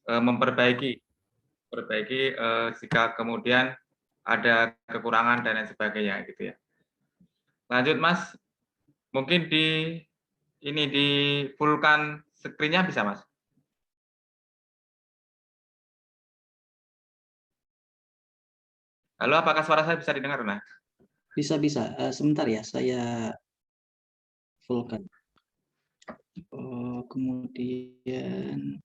memperbaiki jika kemudian ada kekurangan dan lain sebagainya gitu ya. Lanjut Mas, mungkin di fullkan screen-nya bisa Mas? Halo, apakah suara saya bisa didengar Mas? Bisa. Sebentar ya, saya fullkan. Kemudian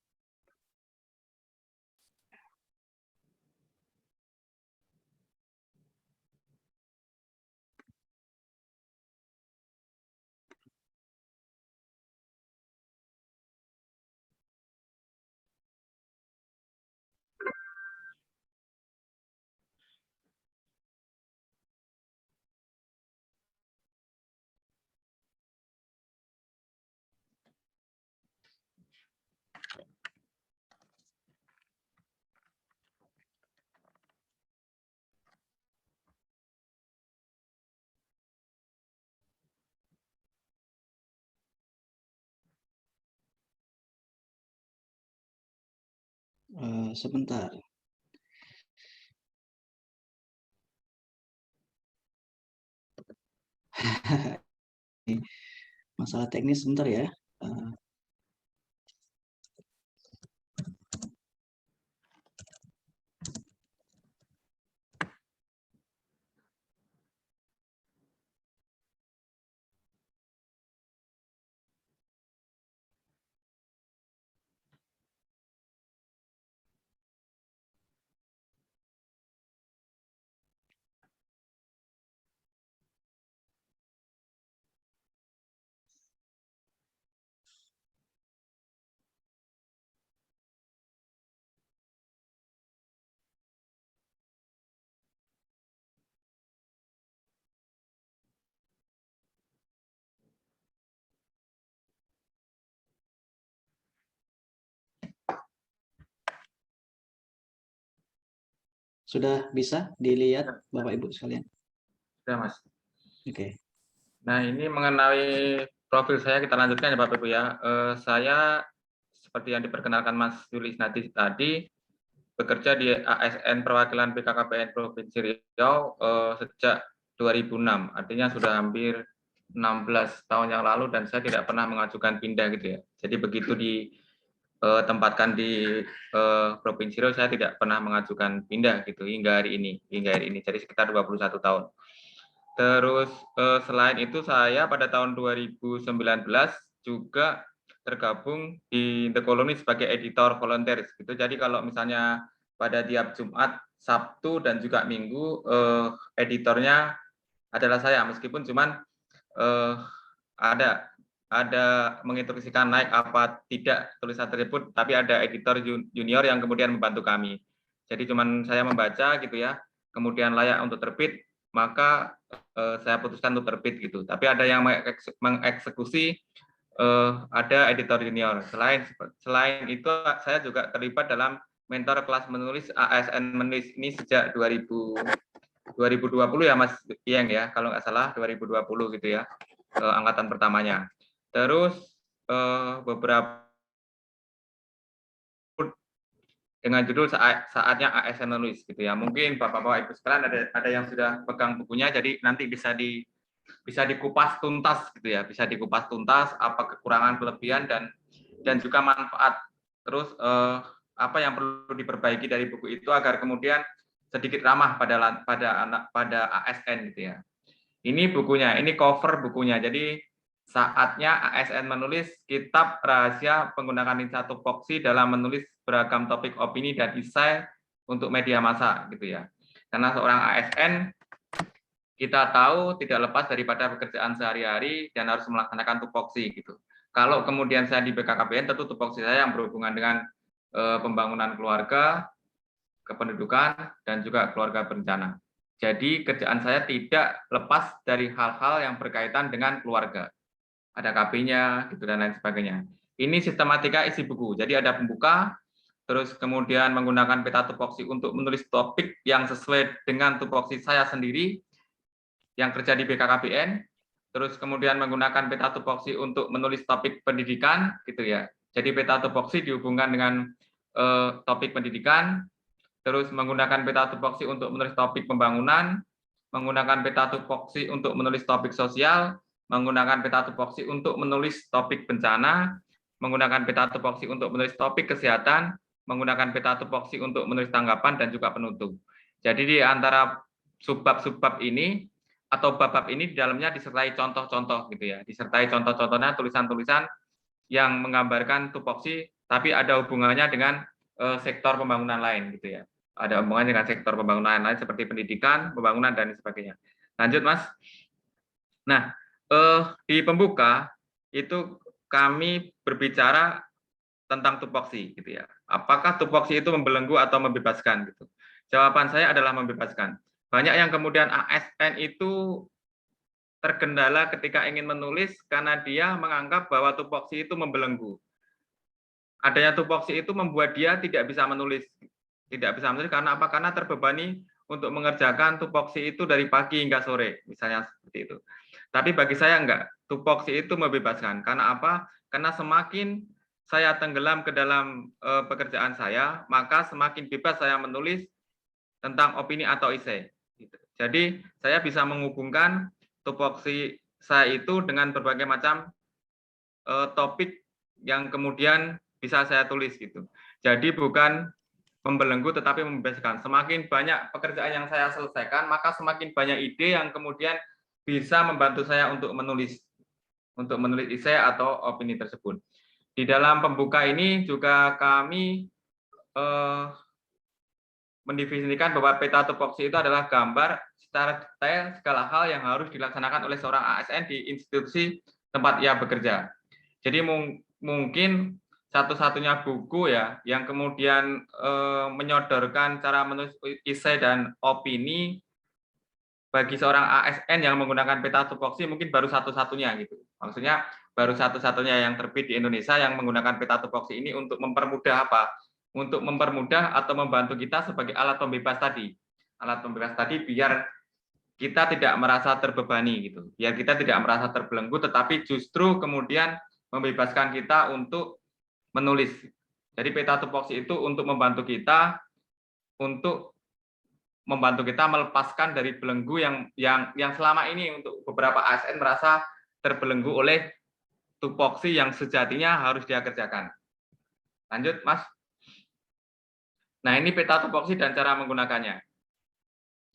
sebentar. Masalah teknis sebentar ya. Sudah bisa dilihat Bapak Ibu sekalian? Sudah Mas. Oke. Nah, ini mengenai profil saya kita lanjutkan ya Bapak Ibu ya. Saya seperti yang diperkenalkan Mas Yuli Isnadi tadi, bekerja di ASN Perwakilan BKKBN Provinsi Riau sejak 2006. Artinya sudah hampir 16 tahun yang lalu dan saya tidak pernah mengajukan pindah gitu ya. Jadi begitu ditempatkan di Provinsi Riau, saya tidak pernah mengajukan pindah gitu hingga hari ini. Jadi sekitar 21 tahun. Terus selain itu saya pada tahun 2019 juga tergabung di The Colony sebagai editor volunteer gitu. Jadi kalau misalnya pada tiap Jumat, Sabtu dan juga Minggu editornya adalah saya, meskipun cuman ada menginstruksikan naik apa tidak tulisan tersebut, tapi ada editor junior yang kemudian membantu kami. Jadi cuman saya membaca gitu ya, kemudian layak untuk terbit, maka saya putuskan untuk terbit gitu. Tapi ada yang mengeksekusi, ada editor junior. Selain itu saya juga terlibat dalam mentor kelas menulis ASN menulis ini sejak 2020 ya Mas Iyeng ya, kalau nggak salah 2020 gitu ya, angkatan pertamanya. Terus beberapa dengan judul saatnya ASN menulis gitu ya. Mungkin Bapak-bapak Ibu sekalian ada yang sudah pegang bukunya, jadi nanti bisa dikupas tuntas gitu ya, bisa dikupas tuntas apa kekurangan, kelebihan dan juga manfaat. Terus apa yang perlu diperbaiki dari buku itu agar kemudian sedikit ramah pada ASN gitu ya. Ini bukunya, ini cover bukunya. Jadi saatnya ASN menulis kitab rahasia penggunaan lensa tupoksi dalam menulis beragam topik opini dan esai untuk media massa gitu ya. Karena seorang ASN kita tahu tidak lepas daripada pekerjaan sehari-hari dan harus melaksanakan tupoksi gitu. Kalau kemudian saya di BKKBN, tentu tupoksi saya yang berhubungan dengan pembangunan keluarga, kependudukan, dan juga keluarga berencana. Jadi kerjaan saya tidak lepas dari hal-hal yang berkaitan dengan keluarga. Ada KB-nya gitu dan lain sebagainya. Ini sistematika isi buku. Jadi ada pembuka, terus kemudian menggunakan peta tupoksi untuk menulis topik yang sesuai dengan tupoksi saya sendiri yang kerja di BKKBN, terus kemudian menggunakan peta tupoksi untuk menulis topik pendidikan gitu ya. Jadi peta tupoksi dihubungkan dengan topik pendidikan, terus menggunakan peta tupoksi untuk menulis topik pembangunan, menggunakan peta tupoksi untuk menulis topik sosial, menggunakan peta tupoksi untuk menulis topik bencana, menggunakan peta tupoksi untuk menulis topik kesehatan, menggunakan peta tupoksi untuk menulis tanggapan dan juga penutup. Jadi di antara subbab-subbab ini atau bab-bab ini di dalamnya disertai contoh-contoh gitu ya, disertai contoh-contohnya tulisan-tulisan yang menggambarkan tupoksi tapi ada hubungannya dengan sektor pembangunan lain gitu ya. Ada hubungannya dengan sektor pembangunan lain seperti pendidikan, pembangunan dan sebagainya. Lanjut, Mas. Nah, di pembuka itu kami berbicara tentang tupoksi gitu ya. Apakah tupoksi itu membelenggu atau membebaskan gitu? Jawaban saya adalah membebaskan. Banyak yang kemudian ASN itu terkendala ketika ingin menulis karena dia menganggap bahwa tupoksi itu membelenggu. Adanya tupoksi itu membuat dia tidak bisa menulis. Tidak bisa menulis karena apa? Karena terbebani untuk mengerjakan tupoksi itu dari pagi hingga sore, misalnya seperti itu. Tapi bagi saya enggak, tupoksi itu membebaskan. Karena apa? Karena semakin saya tenggelam ke dalam pekerjaan saya, maka semakin bebas saya menulis tentang opini atau esai. Jadi saya bisa menghubungkan tupoksi saya itu dengan berbagai macam topik yang kemudian bisa saya tulis gitu. Jadi bukan membelenggu tetapi membebaskan. Semakin banyak pekerjaan yang saya selesaikan, maka semakin banyak ide yang kemudian bisa membantu saya untuk menulis esai atau opini tersebut. Di dalam pembuka ini juga kami mendefinisikan bahwa peta tupoksi itu adalah gambar secara detail segala hal yang harus dilaksanakan oleh seorang ASN di institusi tempat ia bekerja. Jadi mungkin satu-satunya buku ya yang kemudian menyodorkan cara menulis esai dan opini bagi seorang ASN yang menggunakan peta tupoksi mungkin baru satu-satunya gitu. Maksudnya baru satu-satunya yang terbit di Indonesia yang menggunakan peta tupoksi ini untuk mempermudah apa? Untuk mempermudah atau membantu kita sebagai alat pembebas tadi. Alat pembebas tadi biar kita tidak merasa terbebani gitu. Biar kita tidak merasa terbelenggu tetapi justru kemudian membebaskan kita untuk menulis. Jadi peta tupoksi itu untuk membantu kita melepaskan dari belenggu yang selama ini untuk beberapa ASN merasa terbelenggu oleh tupoksi yang sejatinya harus dia kerjakan. Lanjut, Mas. Nah, ini peta tupoksi dan cara menggunakannya.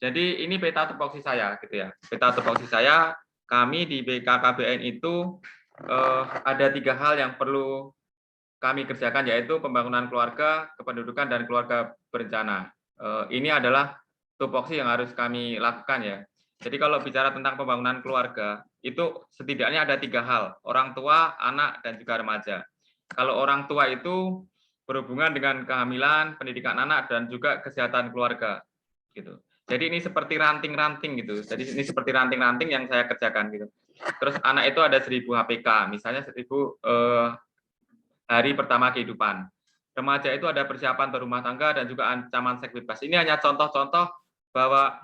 Jadi ini peta tupoksi saya gitu ya. Peta tupoksi saya, kami di BKKBN itu ada 3 hal yang perlu kami kerjakan, yaitu pembangunan keluarga, kependudukan, dan keluarga berencana. Ini adalah tupoksi yang harus kami lakukan ya. Jadi kalau bicara tentang pembangunan keluarga, itu setidaknya ada 3 hal, orang tua, anak, dan juga remaja. Kalau orang tua itu berhubungan dengan kehamilan, pendidikan anak, dan juga kesehatan keluarga. Gitu. Jadi ini seperti ranting-ranting gitu. Jadi ini seperti ranting-ranting yang saya kerjakan gitu. Terus anak itu ada 1000 HPK, misalnya 1000 hari pertama kehidupan. Remaja itu ada persiapan berumah tangga dan juga ancaman seks bebas. Ini hanya contoh-contoh bahwa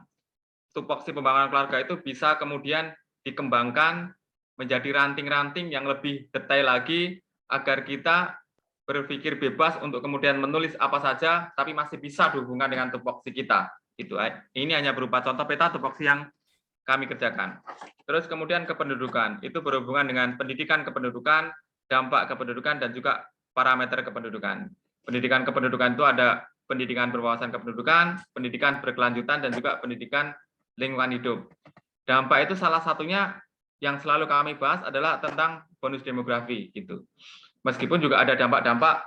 tupoksi pembangunan keluarga itu bisa kemudian dikembangkan menjadi ranting-ranting yang lebih detail lagi agar kita berpikir bebas untuk kemudian menulis apa saja tapi masih bisa dihubungkan dengan tupoksi kita. Ini hanya berupa contoh peta tupoksi yang kami kerjakan. Terus kemudian kependudukan, itu berhubungan dengan pendidikan kependudukan, dampak kependudukan, dan juga parameter kependudukan. Pendidikan kependudukan itu ada pendidikan berwawasan kependudukan, pendidikan berkelanjutan, dan juga pendidikan lingkungan hidup. Dampak itu salah satunya yang selalu kami bahas adalah tentang bonus demografi gitu. Meskipun juga ada dampak-dampak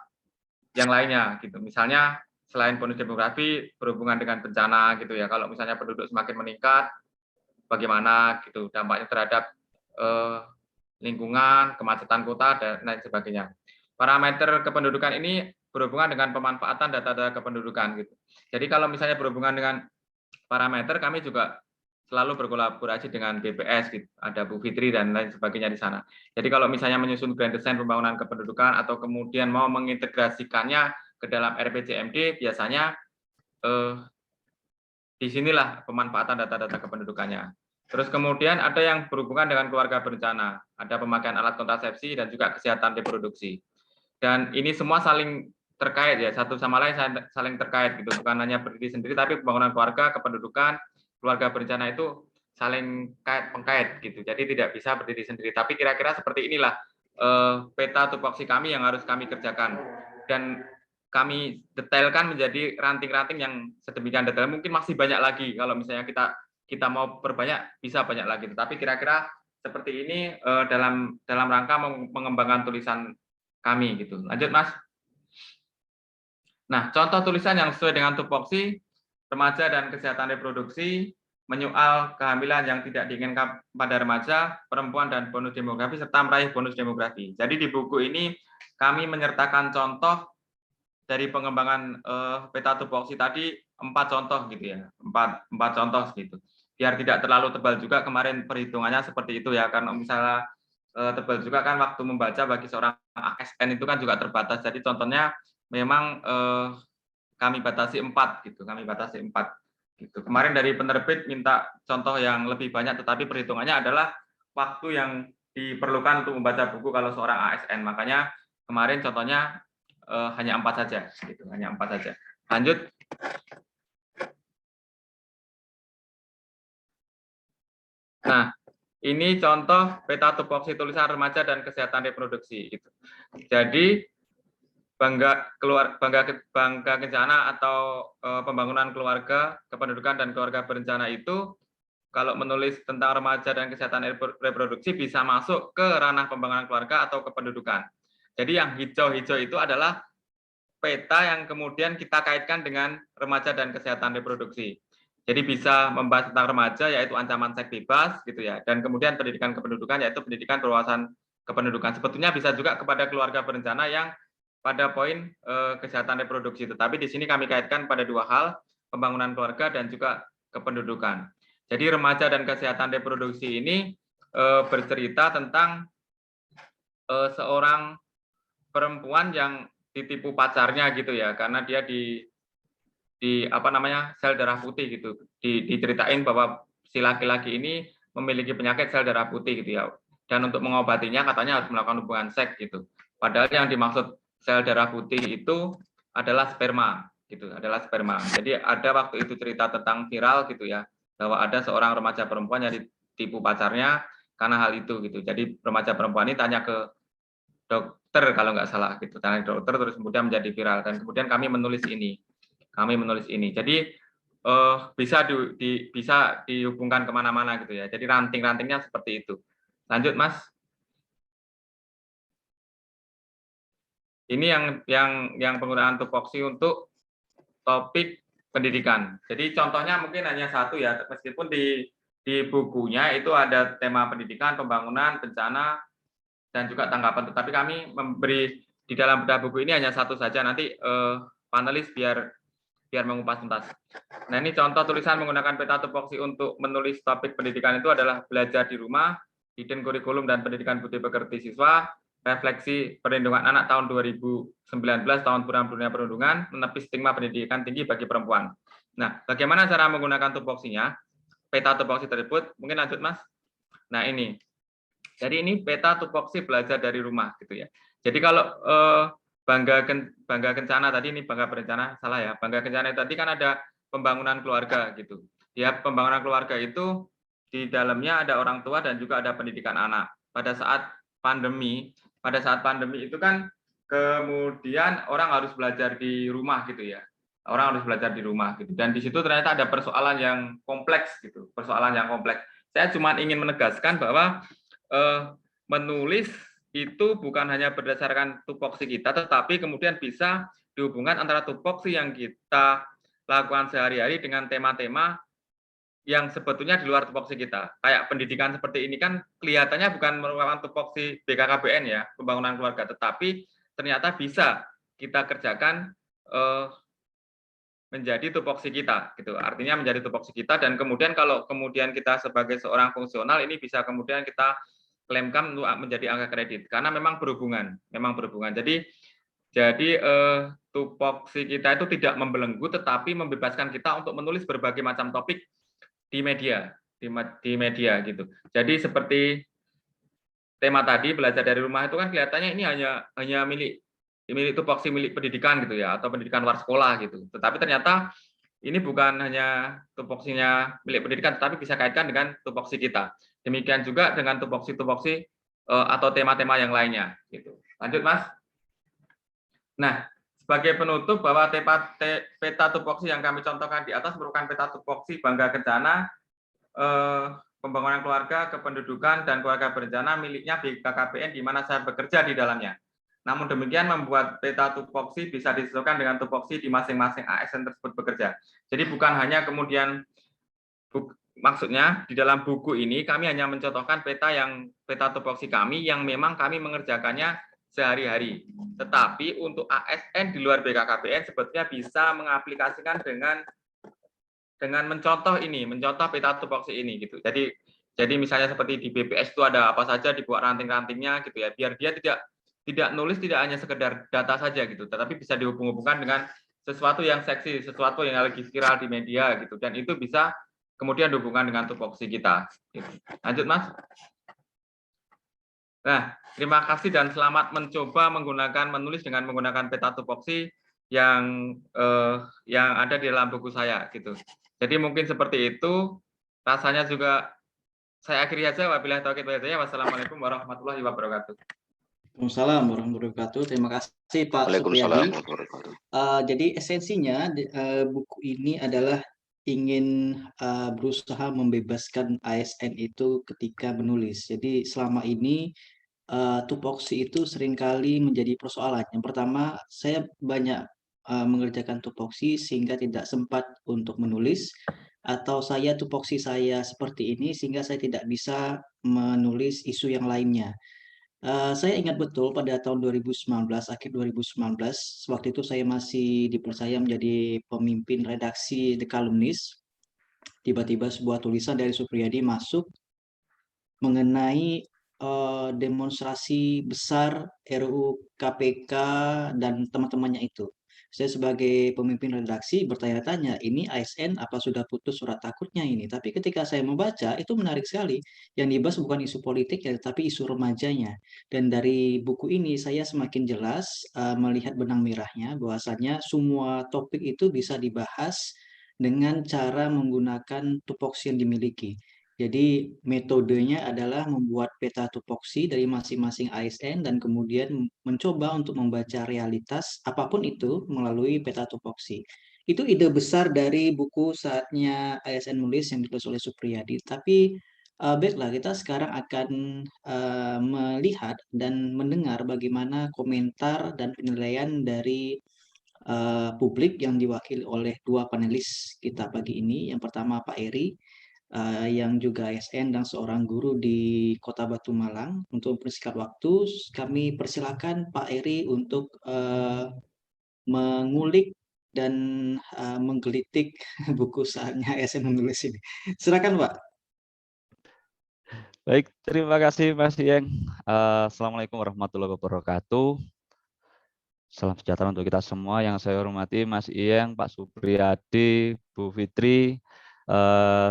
yang lainnya gitu. Misalnya selain bonus demografi berhubungan dengan bencana gitu ya. Kalau misalnya penduduk semakin meningkat, bagaimana gitu dampaknya terhadap lingkungan, kemacetan kota, dan lain sebagainya. Parameter kependudukan ini berhubungan dengan pemanfaatan data-data kependudukan gitu. Jadi kalau misalnya berhubungan dengan parameter, kami juga selalu berkolaborasi dengan BPS gitu. Ada Bu Fitri dan lain sebagainya di sana. Jadi kalau misalnya menyusun grand design pembangunan kependudukan atau kemudian mau mengintegrasikannya ke dalam RPJMD, biasanya disinilah pemanfaatan data-data kependudukannya. Terus kemudian ada yang berhubungan dengan keluarga berencana, ada pemakaian alat kontrasepsi dan juga kesehatan reproduksi. Dan ini semua saling terkait ya, satu sama lain saling terkait gitu, bukan hanya berdiri sendiri, tapi pembangunan keluarga, kependudukan, keluarga berencana itu saling kait-pengkait gitu. Jadi tidak bisa berdiri sendiri. Tapi kira-kira seperti inilah peta tupoksi kami yang harus kami kerjakan. Dan kami detailkan menjadi ranting-ranting yang sedemikian detail. Mungkin masih banyak lagi kalau misalnya kita mau perbanyak, bisa banyak lagi. Tetapi kira-kira seperti ini dalam rangka mengembangkan tulisan kami gitu. Lanjut, Mas. Nah, contoh tulisan yang sesuai dengan tupoksi remaja dan kesehatan reproduksi, menyoal kehamilan yang tidak diinginkan pada remaja, perempuan dan bonus demografi serta meraih bonus demografi. Jadi di buku ini kami menyertakan contoh dari pengembangan peta tupoksi tadi 4 contoh gitu ya, 4 contoh gitu. Biar tidak terlalu tebal juga, kemarin perhitungannya seperti itu ya, karena misalnya tebal juga kan waktu membaca bagi seorang ASN itu kan juga terbatas. Jadi contohnya memang kami batasi 4 gitu, kami batasi 4 gitu. Kemarin dari penerbit minta contoh yang lebih banyak, tetapi perhitungannya adalah waktu yang diperlukan untuk membaca buku kalau seorang ASN. Makanya kemarin contohnya hanya 4 saja, gitu, hanya 4 saja. Lanjut. Nah, ini contoh peta tupoksi tulisan remaja dan kesehatan reproduksi. Gitu. Jadi bangga kencana atau pembangunan keluarga, kependudukan dan keluarga berencana itu kalau menulis tentang remaja dan kesehatan reproduksi bisa masuk ke ranah pembangunan keluarga atau kependudukan. Jadi yang hijau-hijau itu adalah peta yang kemudian kita kaitkan dengan remaja dan kesehatan reproduksi. Jadi bisa membahas tentang remaja yaitu ancaman seks bebas gitu ya, dan kemudian pendidikan kependudukan yaitu pendidikan perluasan kependudukan. Sebetulnya bisa juga kepada keluarga berencana yang pada poin kesehatan reproduksi. Tetapi di sini kami kaitkan pada 2 hal, pembangunan keluarga dan juga kependudukan. Jadi remaja dan kesehatan reproduksi ini bercerita tentang seorang perempuan yang ditipu pacarnya gitu ya, karena dia di apa namanya sel darah putih gitu, diceritain bahwa si laki-laki ini memiliki penyakit sel darah putih gitu ya, dan untuk mengobatinya katanya harus melakukan hubungan seks gitu. Padahal yang dimaksud sel darah putih itu adalah sperma gitu, adalah sperma. Jadi ada waktu itu cerita tentang viral gitu ya, bahwa ada seorang remaja perempuan yang ditipu pacarnya karena hal itu gitu. Jadi remaja perempuan ini tanya ke dokter kalau nggak salah gitu, tanya ke dokter terus kemudian menjadi viral, dan kemudian kami menulis ini. Jadi bisa dihubungkan kemana-mana gitu ya. Jadi ranting-rantingnya seperti itu. Lanjut, Mas. Ini yang penggunaan tupoksi untuk topik pendidikan. Jadi contohnya mungkin hanya satu ya, meskipun di bukunya itu ada tema pendidikan, pembangunan, bencana, dan juga tanggapan. Tetapi kami memberi di dalam bedah buku ini hanya satu saja. Nanti panelis biar mengupas tuntas. Nah, ini contoh tulisan menggunakan peta tupoksi untuk menulis topik pendidikan itu adalah belajar di rumah, hidden kurikulum dan pendidikan budi pekerti siswa, refleksi perlindungan anak tahun 2019, tahun bulan dunia perlindungan, menepis stigma pendidikan tinggi bagi perempuan. Nah, bagaimana cara menggunakan tupoksinya? Peta tupoksi tersebut, mungkin lanjut, Mas. Nah, ini. Jadi ini peta tupoksi belajar dari rumah gitu ya. Jadi kalau Bangga Kencana tadi, ini Bangga Berencana, salah ya. Bangga Kencana tadi kan ada pembangunan keluarga gitu. Ya, pembangunan keluarga itu di dalamnya ada orang tua dan juga ada pendidikan anak. Pada saat pandemi itu kan kemudian orang harus belajar di rumah gitu ya. Orang harus belajar di rumah gitu. Dan di situ ternyata ada persoalan yang kompleks gitu, persoalan yang kompleks. Saya cuma ingin menegaskan bahwa menulis itu bukan hanya berdasarkan tupoksi kita, tetapi kemudian bisa dihubungkan antara tupoksi yang kita lakukan sehari-hari dengan tema-tema yang sebetulnya di luar tupoksi kita. Kayak pendidikan seperti ini kan kelihatannya bukan merupakan tupoksi BKKBN ya, pembangunan keluarga, tetapi ternyata bisa kita kerjakan menjadi tupoksi kita gitu. Artinya menjadi tupoksi kita, dan kemudian kalau kemudian kita sebagai seorang fungsional ini bisa kemudian kita klaimkan untuk menjadi angka kredit karena memang berhubungan. Jadi tupoksi kita itu tidak membelenggu tetapi membebaskan kita untuk menulis berbagai macam topik di media gitu. Jadi seperti tema tadi belajar dari rumah itu kan kelihatannya ini hanya milik milik tupoksi milik pendidikan gitu ya, atau pendidikan luar sekolah gitu. Tetapi ternyata ini bukan hanya tupoksinya milik pendidikan, tetapi bisa kaitkan dengan tupoksi kita. Demikian juga dengan tupoksi-tupoksi atau tema-tema yang lainnya gitu. Lanjut, Mas. Nah, sebagai penutup bahwa peta tupoksi yang kami contohkan di atas merupakan peta tupoksi Bangga Kencana, pembangunan keluarga, kependudukan, dan keluarga berencana miliknya BKKBN di mana saya bekerja di dalamnya. Namun demikian membuat peta tupoksi bisa disesuaikan dengan tupoksi di masing-masing ASN tersebut bekerja. Jadi bukan hanya kemudian maksudnya di dalam buku ini kami hanya mencontohkan peta tupoksi kami yang memang kami mengerjakannya sehari-hari. Tetapi untuk ASN di luar BKKBN sebetulnya bisa mengaplikasikan dengan mencontoh peta tupoksi ini gitu. Jadi misalnya seperti di BPS itu ada apa saja dibuat ranting-rantingnya gitu ya, biar dia tidak nulis tidak hanya sekedar data saja gitu, tetapi bisa dihubung-hubungkan dengan sesuatu yang seksi, sesuatu yang lagi viral di media gitu, dan itu bisa kemudian dihubungkan dengan tupoksi kita. Gitu. Lanjut, Mas. Nah, terima kasih dan selamat mencoba menulis dengan menggunakan peta tupoksi yang ada di dalam buku saya gitu. Jadi mungkin seperti itu. Rasanya juga saya akhiri saja. Wabillahi taufiq wal hidayah. Wassalamualaikum warahmatullahi wabarakatuh. Waalaikumsalam warahmatullahi wabarakatuh. Terima kasih Pak Supriyadi. Jadi esensinya buku ini adalah ingin berusaha membebaskan ASN itu ketika menulis. Jadi selama ini tupoksi itu seringkali menjadi persoalan. Yang pertama, saya banyak mengerjakan tupoksi sehingga tidak sempat untuk menulis, atau tupoksi saya seperti ini sehingga saya tidak bisa menulis isu yang lainnya. Saya ingat betul pada tahun 2019, akhir 2019, waktu itu saya masih dipercaya menjadi pemimpin redaksi The Columnist. Tiba-tiba sebuah tulisan dari Supriyadi masuk mengenai demonstrasi besar RUU KPK dan teman-temannya itu. Saya sebagai pemimpin redaksi bertanya-tanya, ini ASN apa sudah putus surat takutnya ini? Tapi ketika saya membaca, itu menarik sekali. Yang dibahas bukan isu politik ya, tapi isu remajanya. Dan dari buku ini saya semakin jelas melihat benang merahnya, bahwasannya semua topik itu bisa dibahas dengan cara menggunakan tupoksi yang dimiliki. Jadi metodenya adalah membuat peta tupoksi dari masing-masing ASN dan kemudian mencoba untuk membaca realitas apapun itu melalui peta tupoksi. Itu ide besar dari buku Saatnya ASN Menulis yang ditulis oleh Supriyadi. Tapi baiklah, kita sekarang akan melihat dan mendengar bagaimana komentar dan penilaian dari publik yang diwakili oleh dua panelis kita pagi ini. Yang pertama Pak Eri, yang juga ASN dan seorang guru di Kota Batu Malang. Untuk mempersingkat waktu, kami persilakan Pak Eri untuk mengulik dan menggelitik buku Saatnya ASN Menulis ini. Silakan Pak. Baik, terima kasih Mas Yeng. Assalamualaikum warahmatullahi wabarakatuh. Salam sejahtera untuk kita semua. Yang saya hormati Mas Yeng, Pak Supriyadi, Bu Fitri,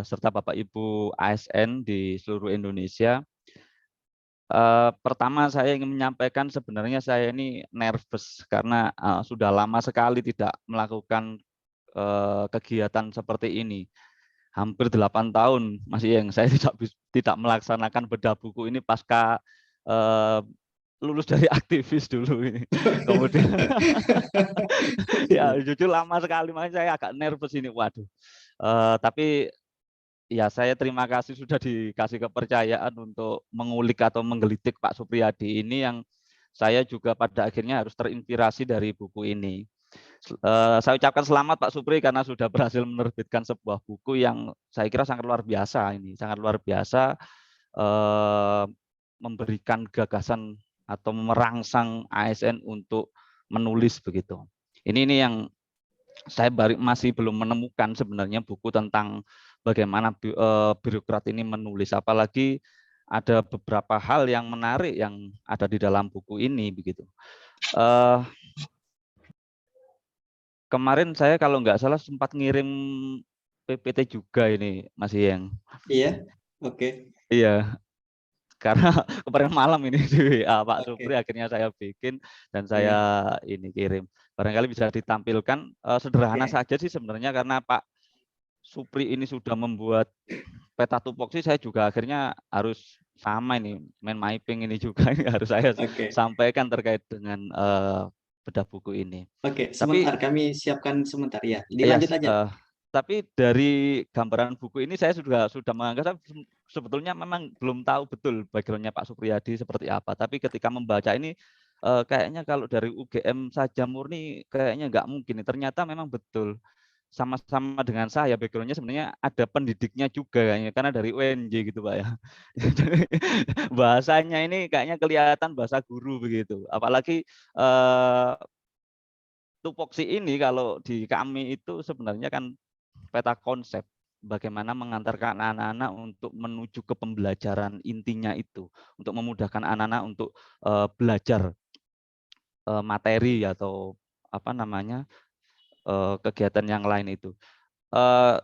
serta Bapak Ibu ASN di seluruh Indonesia. Pertama saya ingin menyampaikan sebenarnya saya ini nervous karena sudah lama sekali tidak melakukan kegiatan seperti ini. Hampir 8 tahun Mas Yeng saya tidak melaksanakan bedah buku ini pasca lulus dari aktivis dulu ini. Kemudian ya jujur lama sekali, makanya saya agak nervous ini. Waduh. Tapi ya saya terima kasih sudah dikasih kepercayaan untuk mengulik atau menggelitik Pak Supriyadi ini, yang saya juga pada akhirnya harus terinspirasi dari buku ini. Saya ucapkan selamat Pak Supri karena sudah berhasil menerbitkan sebuah buku yang saya kira sangat luar biasa ini, sangat luar biasa, memberikan gagasan atau merangsang ASN untuk menulis begitu. Ini yang saya masih belum menemukan sebenarnya buku tentang bagaimana birokrat ini menulis, apalagi ada beberapa hal yang menarik yang ada di dalam buku ini begitu. Kemarin saya kalau nggak salah sempat ngirim PPT juga ini Mas Yeng. Iya, oke. Iya. karena kemarin malam ini di WA Pak Supri Oke. akhirnya saya bikin dan saya Iya. ini kirim. Barangkali bisa ditampilkan, sederhana Oke. saja sih sebenarnya karena Pak Supri ini sudah membuat peta tupoksi, saya juga akhirnya harus sama ini, main mapping ini juga ini harus saya Oke. sampaikan terkait dengan bedah buku ini. Oke, Tapi sebentar kami siapkan sebentar ya. ya, Dilanjut aja. tapi dari gambaran buku ini saya sudah menganggap sebetulnya memang belum tahu betul background-nya Pak Supriyadi seperti apa. Tapi ketika membaca ini kayaknya kalau dari UGM saja murni kayaknya nggak mungkin. Ternyata memang betul sama-sama dengan saya background-nya sebenarnya ada pendidiknya juga kayaknya karena dari UNJ gitu Pak ya. Bahasanya ini kayaknya kelihatan bahasa guru begitu. Apalagi tupoksi ini kalau di kami itu sebenarnya kan peta konsep bagaimana mengantarkan anak-anak untuk menuju ke pembelajaran intinya itu, untuk memudahkan anak-anak untuk belajar materi atau apa namanya kegiatan yang lain itu.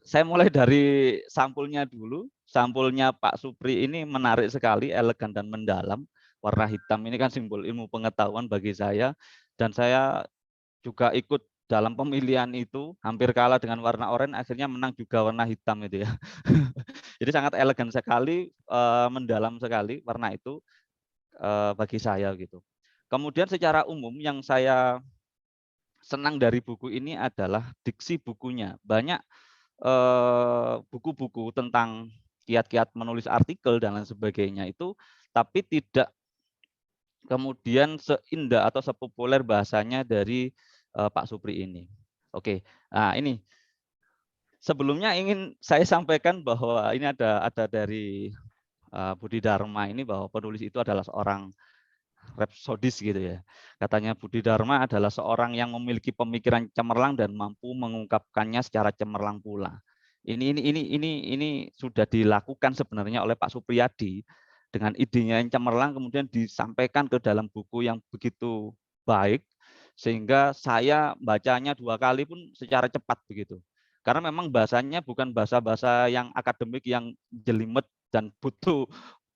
Saya mulai dari sampulnya dulu. Sampulnya Pak Supri ini menarik sekali, elegan dan mendalam. Warna hitam ini kan simbol ilmu pengetahuan bagi saya, dan saya juga ikut dalam pemilihan itu, hampir kalah dengan warna oranye, akhirnya menang juga warna hitam itu ya. Jadi sangat elegan sekali, mendalam sekali warna itu bagi saya gitu. Kemudian secara umum yang saya senang dari buku ini adalah diksi bukunya. Banyak buku-buku tentang kiat-kiat menulis artikel dan lain sebagainya itu, tapi tidak kemudian seindah atau sepopuler bahasanya dari Pak Supri ini. Oke, nah ini sebelumnya ingin saya sampaikan bahwa ini ada dari Budi Dharma ini bahwa penulis itu adalah seorang rapsodis gitu ya. Katanya Budi Dharma adalah seorang yang memiliki pemikiran cemerlang dan mampu mengungkapkannya secara cemerlang pula. Ini sudah dilakukan sebenarnya oleh Pak Supriyadi dengan idenya yang cemerlang kemudian disampaikan ke dalam buku yang begitu baik sehingga saya bacanya 2 kali pun secara cepat begitu. Karena memang bahasanya bukan bahasa-bahasa yang akademik yang jelimet dan butuh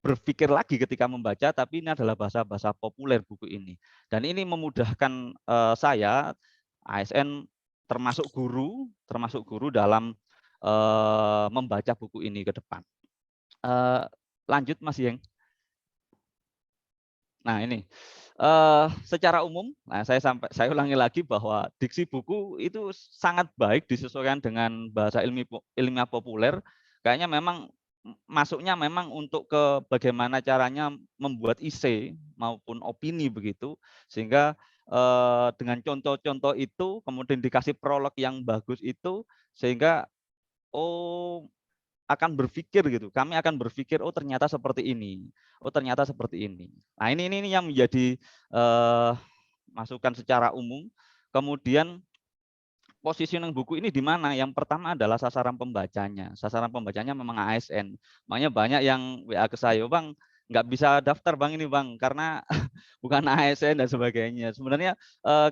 berpikir lagi ketika membaca, tapi ini adalah bahasa-bahasa populer buku ini. Dan ini memudahkan saya, ASN termasuk guru dalam membaca buku ini ke depan. Lanjut Mas Yeng. Nah ini, secara umum, nah saya ulangi lagi bahwa diksi buku itu sangat baik disesuaikan dengan bahasa ilmiah populer. Kayaknya memang masuknya memang untuk ke bagaimana caranya membuat isi maupun opini begitu, sehingga dengan contoh-contoh itu kemudian dikasih prolog yang bagus itu, sehingga akan berpikir gitu. Kami akan berpikir, oh ternyata seperti ini, oh ternyata seperti ini. Nah ini yang menjadi masukan secara umum. Kemudian positioning buku ini di mana? Yang pertama adalah sasaran pembacanya. Sasaran pembacanya memang ASN. Makanya banyak yang WA ke saya, Bang, nggak bisa daftar Bang ini Bang, karena bukan ASN dan sebagainya. Sebenarnya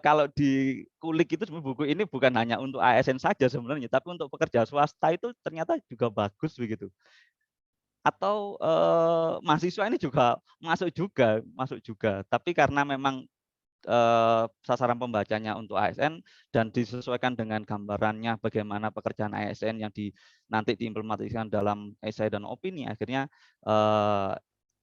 kalau dikulik itu buku ini bukan hanya untuk ASN saja sebenarnya, tapi untuk pekerja swasta itu ternyata juga bagus begitu. Atau mahasiswa ini juga masuk juga. Tapi karena memang sasaran pembacanya untuk ASN dan disesuaikan dengan gambarannya bagaimana pekerjaan ASN yang nanti diimplementasikan dalam esai dan opini, akhirnya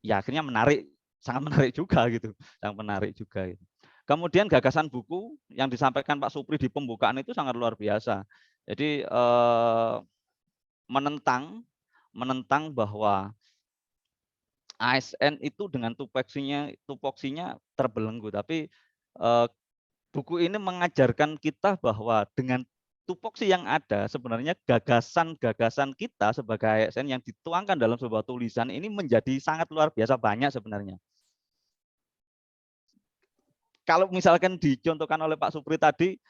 ya akhirnya menarik, sangat menarik juga gitu, sangat menarik juga. Gitu. Kemudian gagasan buku yang disampaikan Pak Supri di pembukaan itu sangat luar biasa. Jadi menentang bahwa ASN itu dengan tupoksinya terbelenggu, tapi buku ini mengajarkan kita bahwa dengan tupoksi yang ada sebenarnya gagasan-gagasan kita sebagai ASN yang dituangkan dalam sebuah tulisan ini menjadi sangat luar biasa banyak sebenarnya. Kalau misalkan dicontohkan oleh Pak Supri tadi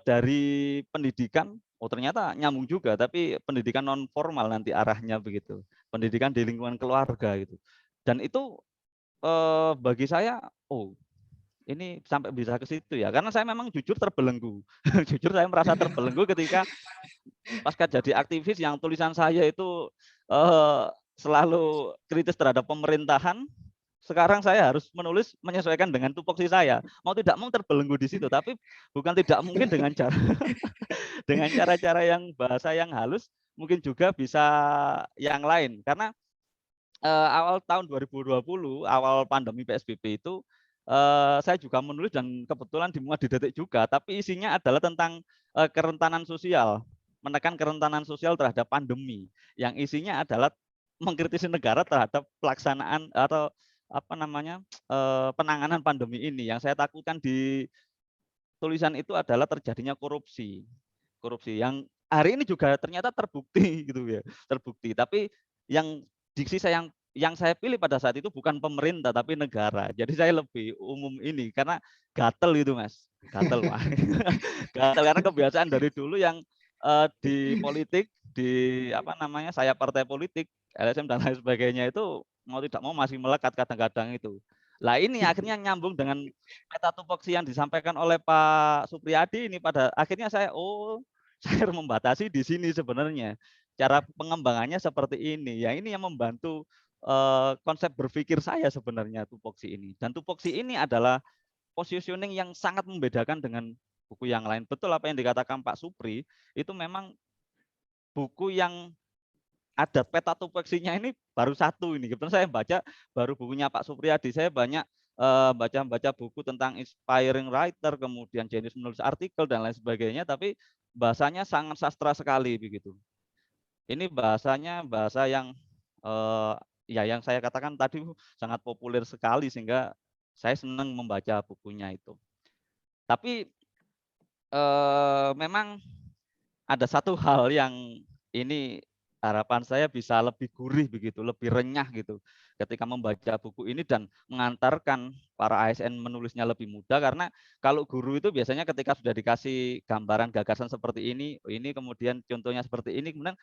dari pendidikan, oh ternyata nyambung juga, tapi pendidikan non formal nanti arahnya begitu, pendidikan di lingkungan keluarga gitu. Dan itu bagi saya, oh ini sampai bisa ke situ ya, karena saya memang jujur terbelenggu, jujur saya merasa terbelenggu ketika pasca jadi aktivis yang tulisan saya itu selalu kritis terhadap pemerintahan, sekarang saya harus menulis menyesuaikan dengan tupoksi saya. Mau tidak mau terbelenggu di situ, tapi bukan tidak mungkin dengan cara dengan cara-cara yang bahasa yang halus, mungkin juga bisa yang lain. Karena awal tahun 2020, awal pandemi PSBB itu saya juga menulis dan kebetulan dimuat di Detik juga, tapi isinya adalah tentang kerentanan sosial, menekan kerentanan sosial terhadap pandemi. Yang isinya adalah mengkritisi negara terhadap pelaksanaan atau apa namanya penanganan pandemi ini. Yang saya takutkan di tulisan itu adalah terjadinya korupsi, korupsi yang hari ini juga ternyata terbukti gitu ya, terbukti. Tapi yang diksi saya yang saya pilih pada saat itu bukan pemerintah tapi negara. Jadi saya lebih umum ini karena gatel itu Mas, gatel wah, gatel karena kebiasaan dari dulu yang di politik, di apa namanya saya partai politik, LSM dan lain sebagainya itu mau tidak mau masih melekat kadang-kadang itu. Lah ini akhirnya nyambung dengan peta tupoksi yang disampaikan oleh Pak Supriyadi ini pada akhirnya saya saya membatasi di sini sebenarnya. Cara pengembangannya seperti ini. Ya ini yang membantu konsep berpikir saya sebenarnya tupoksi ini. Dan tupoksi ini adalah positioning yang sangat membedakan dengan buku yang lain. Betul apa yang dikatakan Pak Supri, itu memang buku yang ada peta tupoksinya ini baru satu ini. Kebetulan saya baca baru bukunya Pak Supriyadi. Saya banyak baca buku tentang inspiring writer, kemudian jenius menulis artikel dan lain sebagainya, tapi bahasanya sangat sastra sekali begitu. Ini bahasanya bahasa yang ya yang saya katakan tadi sangat populer sekali sehingga saya senang membaca bukunya itu. Tapi memang ada satu hal yang ini harapan saya bisa lebih gurih begitu, lebih renyah gitu ketika membaca buku ini dan mengantarkan para ASN menulisnya lebih mudah karena kalau guru itu biasanya ketika sudah dikasih gambaran gagasan seperti ini kemudian contohnya seperti ini, kemudian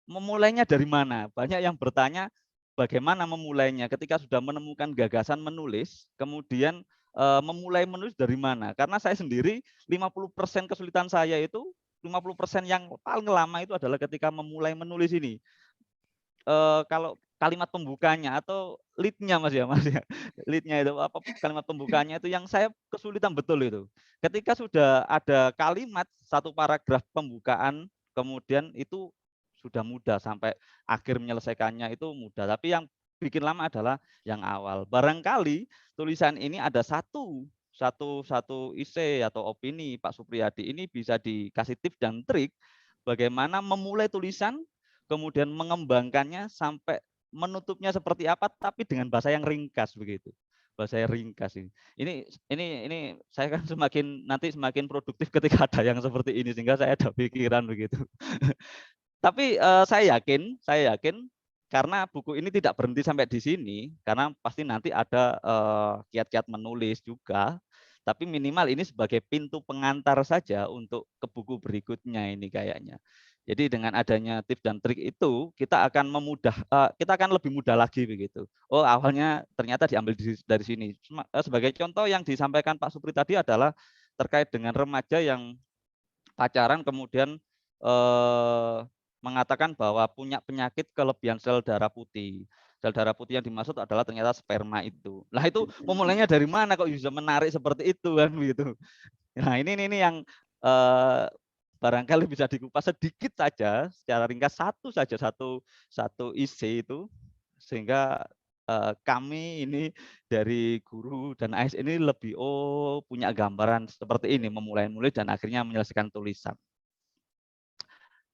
memulainya dari mana? Banyak yang bertanya bagaimana memulainya ketika sudah menemukan gagasan menulis, kemudian memulai menulis dari mana? Karena saya sendiri 50% kesulitan saya itu 50% yang paling lama itu adalah ketika memulai menulis ini. Kalau kalimat pembukanya atau lead-nya Mas ya, lead-nya itu apa kalimat pembukanya itu yang saya kesulitan betul itu. Ketika sudah ada kalimat satu paragraf pembukaan, kemudian itu sudah mudah sampai akhir menyelesaikannya itu mudah. Tapi yang bikin lama adalah yang awal. Barangkali tulisan ini ada satu isi atau opini Pak Supriyadi ini bisa dikasih tips dan trik bagaimana memulai tulisan, kemudian mengembangkannya sampai menutupnya seperti apa, tapi dengan bahasa yang ringkas begitu. Bahasa yang ringkas ini. Ini saya kan semakin produktif ketika ada yang seperti ini sehingga saya ada pikiran begitu. Tapi saya yakin karena buku ini tidak berhenti sampai di sini, karena pasti nanti ada kiat-kiat menulis juga, tapi minimal ini sebagai pintu pengantar saja untuk ke buku berikutnya ini kayaknya. Jadi dengan adanya tips dan trik itu kita akan kita akan lebih mudah lagi begitu. Oh awalnya ternyata diambil dari sini. Sebagai contoh yang disampaikan Pak Supri tadi adalah terkait dengan remaja yang pacaran kemudian mengatakan bahwa punya penyakit kelebihan sel darah putih. Sel darah putih yang dimaksud adalah ternyata sperma itu. Lah itu memulainya dari mana kok bisa menarik seperti itu kan begitu. Nah ini yang barangkali bisa dikupas sedikit saja secara ringkas satu isi itu sehingga kami ini dari guru dan AS ini lebih punya gambaran seperti ini memulai dan akhirnya menyelesaikan tulisan.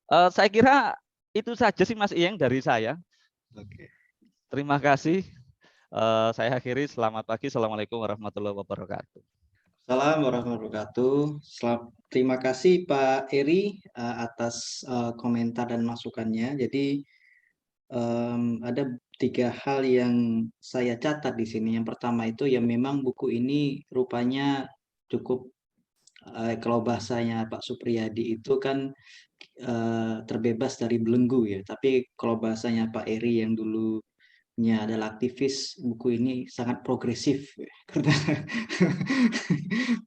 Saya kira itu saja sih Mas Iyeng dari saya. Oke. Terima kasih. Saya akhiri. Selamat pagi. Assalamualaikum warahmatullahi wabarakatuh. Assalamualaikum warahmatullahi wabarakatuh. Terima kasih Pak Eri atas komentar dan masukannya. Jadi ada 3 hal yang saya catat di sini. Yang pertama itu ya memang buku ini rupanya cukup kalau bahasanya Pak Supriyadi itu kan terbebas dari belenggu ya. Tapi kalau bahasanya Pak Eri yang dulunya adalah aktivis, buku ini sangat progresif ya, karena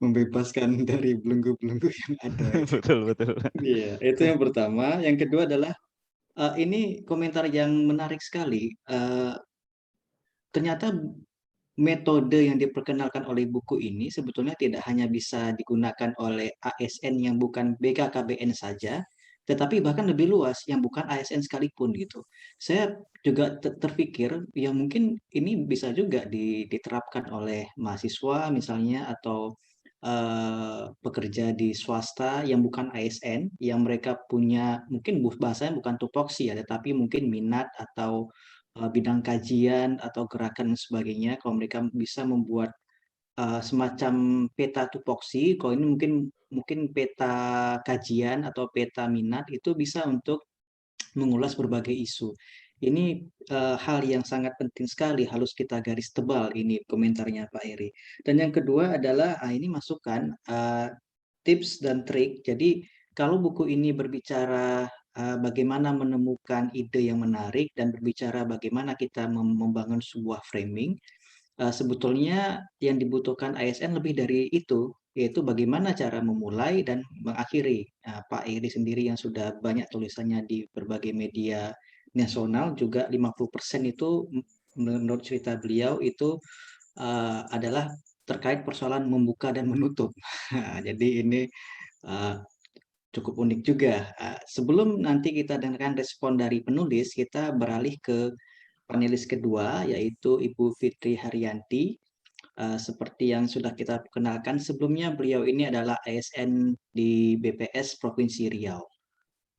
membebaskan dari belenggu-belenggu yang ada. Betul. Iya, itu yang pertama. Yang kedua adalah Ini komentar yang menarik sekali. Ternyata metode yang diperkenalkan oleh buku ini sebetulnya tidak hanya bisa digunakan oleh ASN yang bukan BKKBN saja, tetapi bahkan lebih luas yang bukan ASN sekalipun gitu. Saya juga terpikir ya mungkin ini bisa juga diterapkan oleh mahasiswa misalnya atau pekerja di swasta yang bukan ASN, yang mereka punya mungkin bahasanya bukan tupoksi ya, tetapi mungkin minat atau bidang kajian atau gerakan dan sebagainya, kalau mereka bisa membuat semacam peta tupoksi, kalau ini mungkin mungkin peta kajian atau peta minat itu bisa untuk mengulas berbagai isu. Ini hal yang sangat penting sekali, harus kita garis tebal ini komentarnya Pak Eri. Dan yang kedua adalah ini masukan tips dan trik. Jadi kalau buku ini berbicara bagaimana menemukan ide yang menarik dan berbicara bagaimana kita membangun sebuah framing, sebetulnya yang dibutuhkan ASN lebih dari itu, yaitu bagaimana cara memulai dan mengakhiri. Pak Eri sendiri yang sudah banyak tulisannya di berbagai media nasional juga 50% itu menurut cerita beliau itu adalah terkait persoalan membuka dan menutup. Jadi ini uh, cukup unik juga. Sebelum nanti kita dengarkan respon dari penulis, kita beralih ke panelis kedua, yaitu Ibu Fitri Haryanti. Seperti yang sudah kita kenalkan sebelumnya, beliau ini adalah ASN di BPS Provinsi Riau.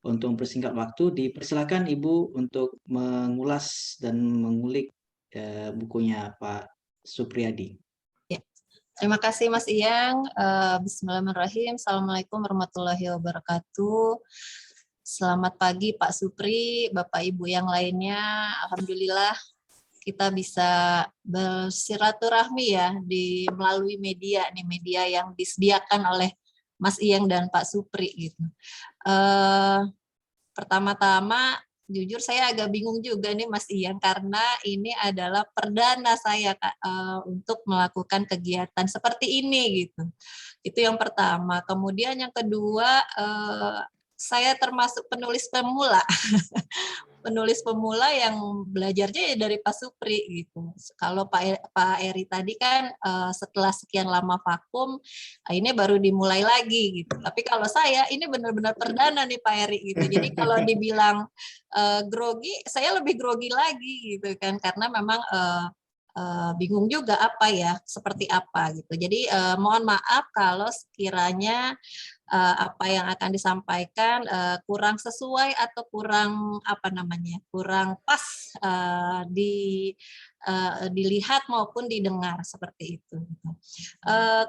Untuk mempersingkat waktu, dipersilakan Ibu untuk mengulas dan mengulik bukunya Pak Supriyadi. Ya. Terima kasih Mas Iyang. Bismillahirrahmanirrahim. Assalamualaikum warahmatullahi wabarakatuh. Selamat pagi Pak Supri, Bapak Ibu yang lainnya. Alhamdulillah kita bisa bersilaturahmi ya melalui media yang disediakan oleh Mas Iyang dan Pak Supri gitu. Pertama-tama jujur saya agak bingung juga nih Mas Iyang karena ini adalah perdana saya untuk melakukan kegiatan seperti ini gitu. Itu yang pertama. Kemudian yang kedua, saya termasuk penulis pemula. Penulis pemula yang belajarnya ya dari Pak Supri gitu. Kalau Pak Eri tadi kan setelah sekian lama vakum, ini baru dimulai lagi gitu. Tapi kalau saya ini benar-benar perdana nih Pak Eri gitu. Jadi kalau dibilang grogi, saya lebih grogi lagi gitu kan karena memang bingung juga seperti apa gitu. Jadi mohon maaf kalau sekiranya apa yang akan disampaikan kurang sesuai atau kurang kurang pas dilihat maupun didengar seperti itu.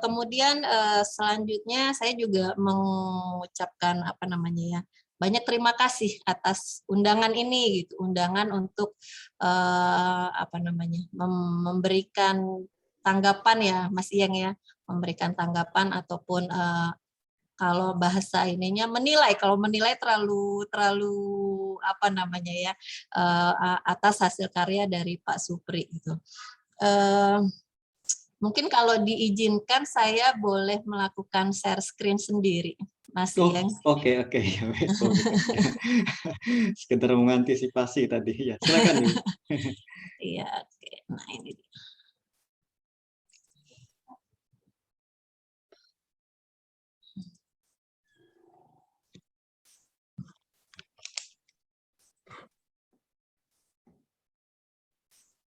Kemudian selanjutnya saya juga mengucapkan banyak terima kasih atas undangan ini gitu, undangan untuk memberikan tanggapan ya Mas Iyang ya, memberikan tanggapan ataupun kalau bahasa ininya menilai, kalau menilai terlalu atas hasil karya dari Pak Supri gitu. Mungkin kalau diizinkan saya boleh melakukan share screen sendiri, Mas Iyang. Oke. Sekedar mengantisipasi tadi ya. Silakan Ibu. Iya, oke. Nah ini dia.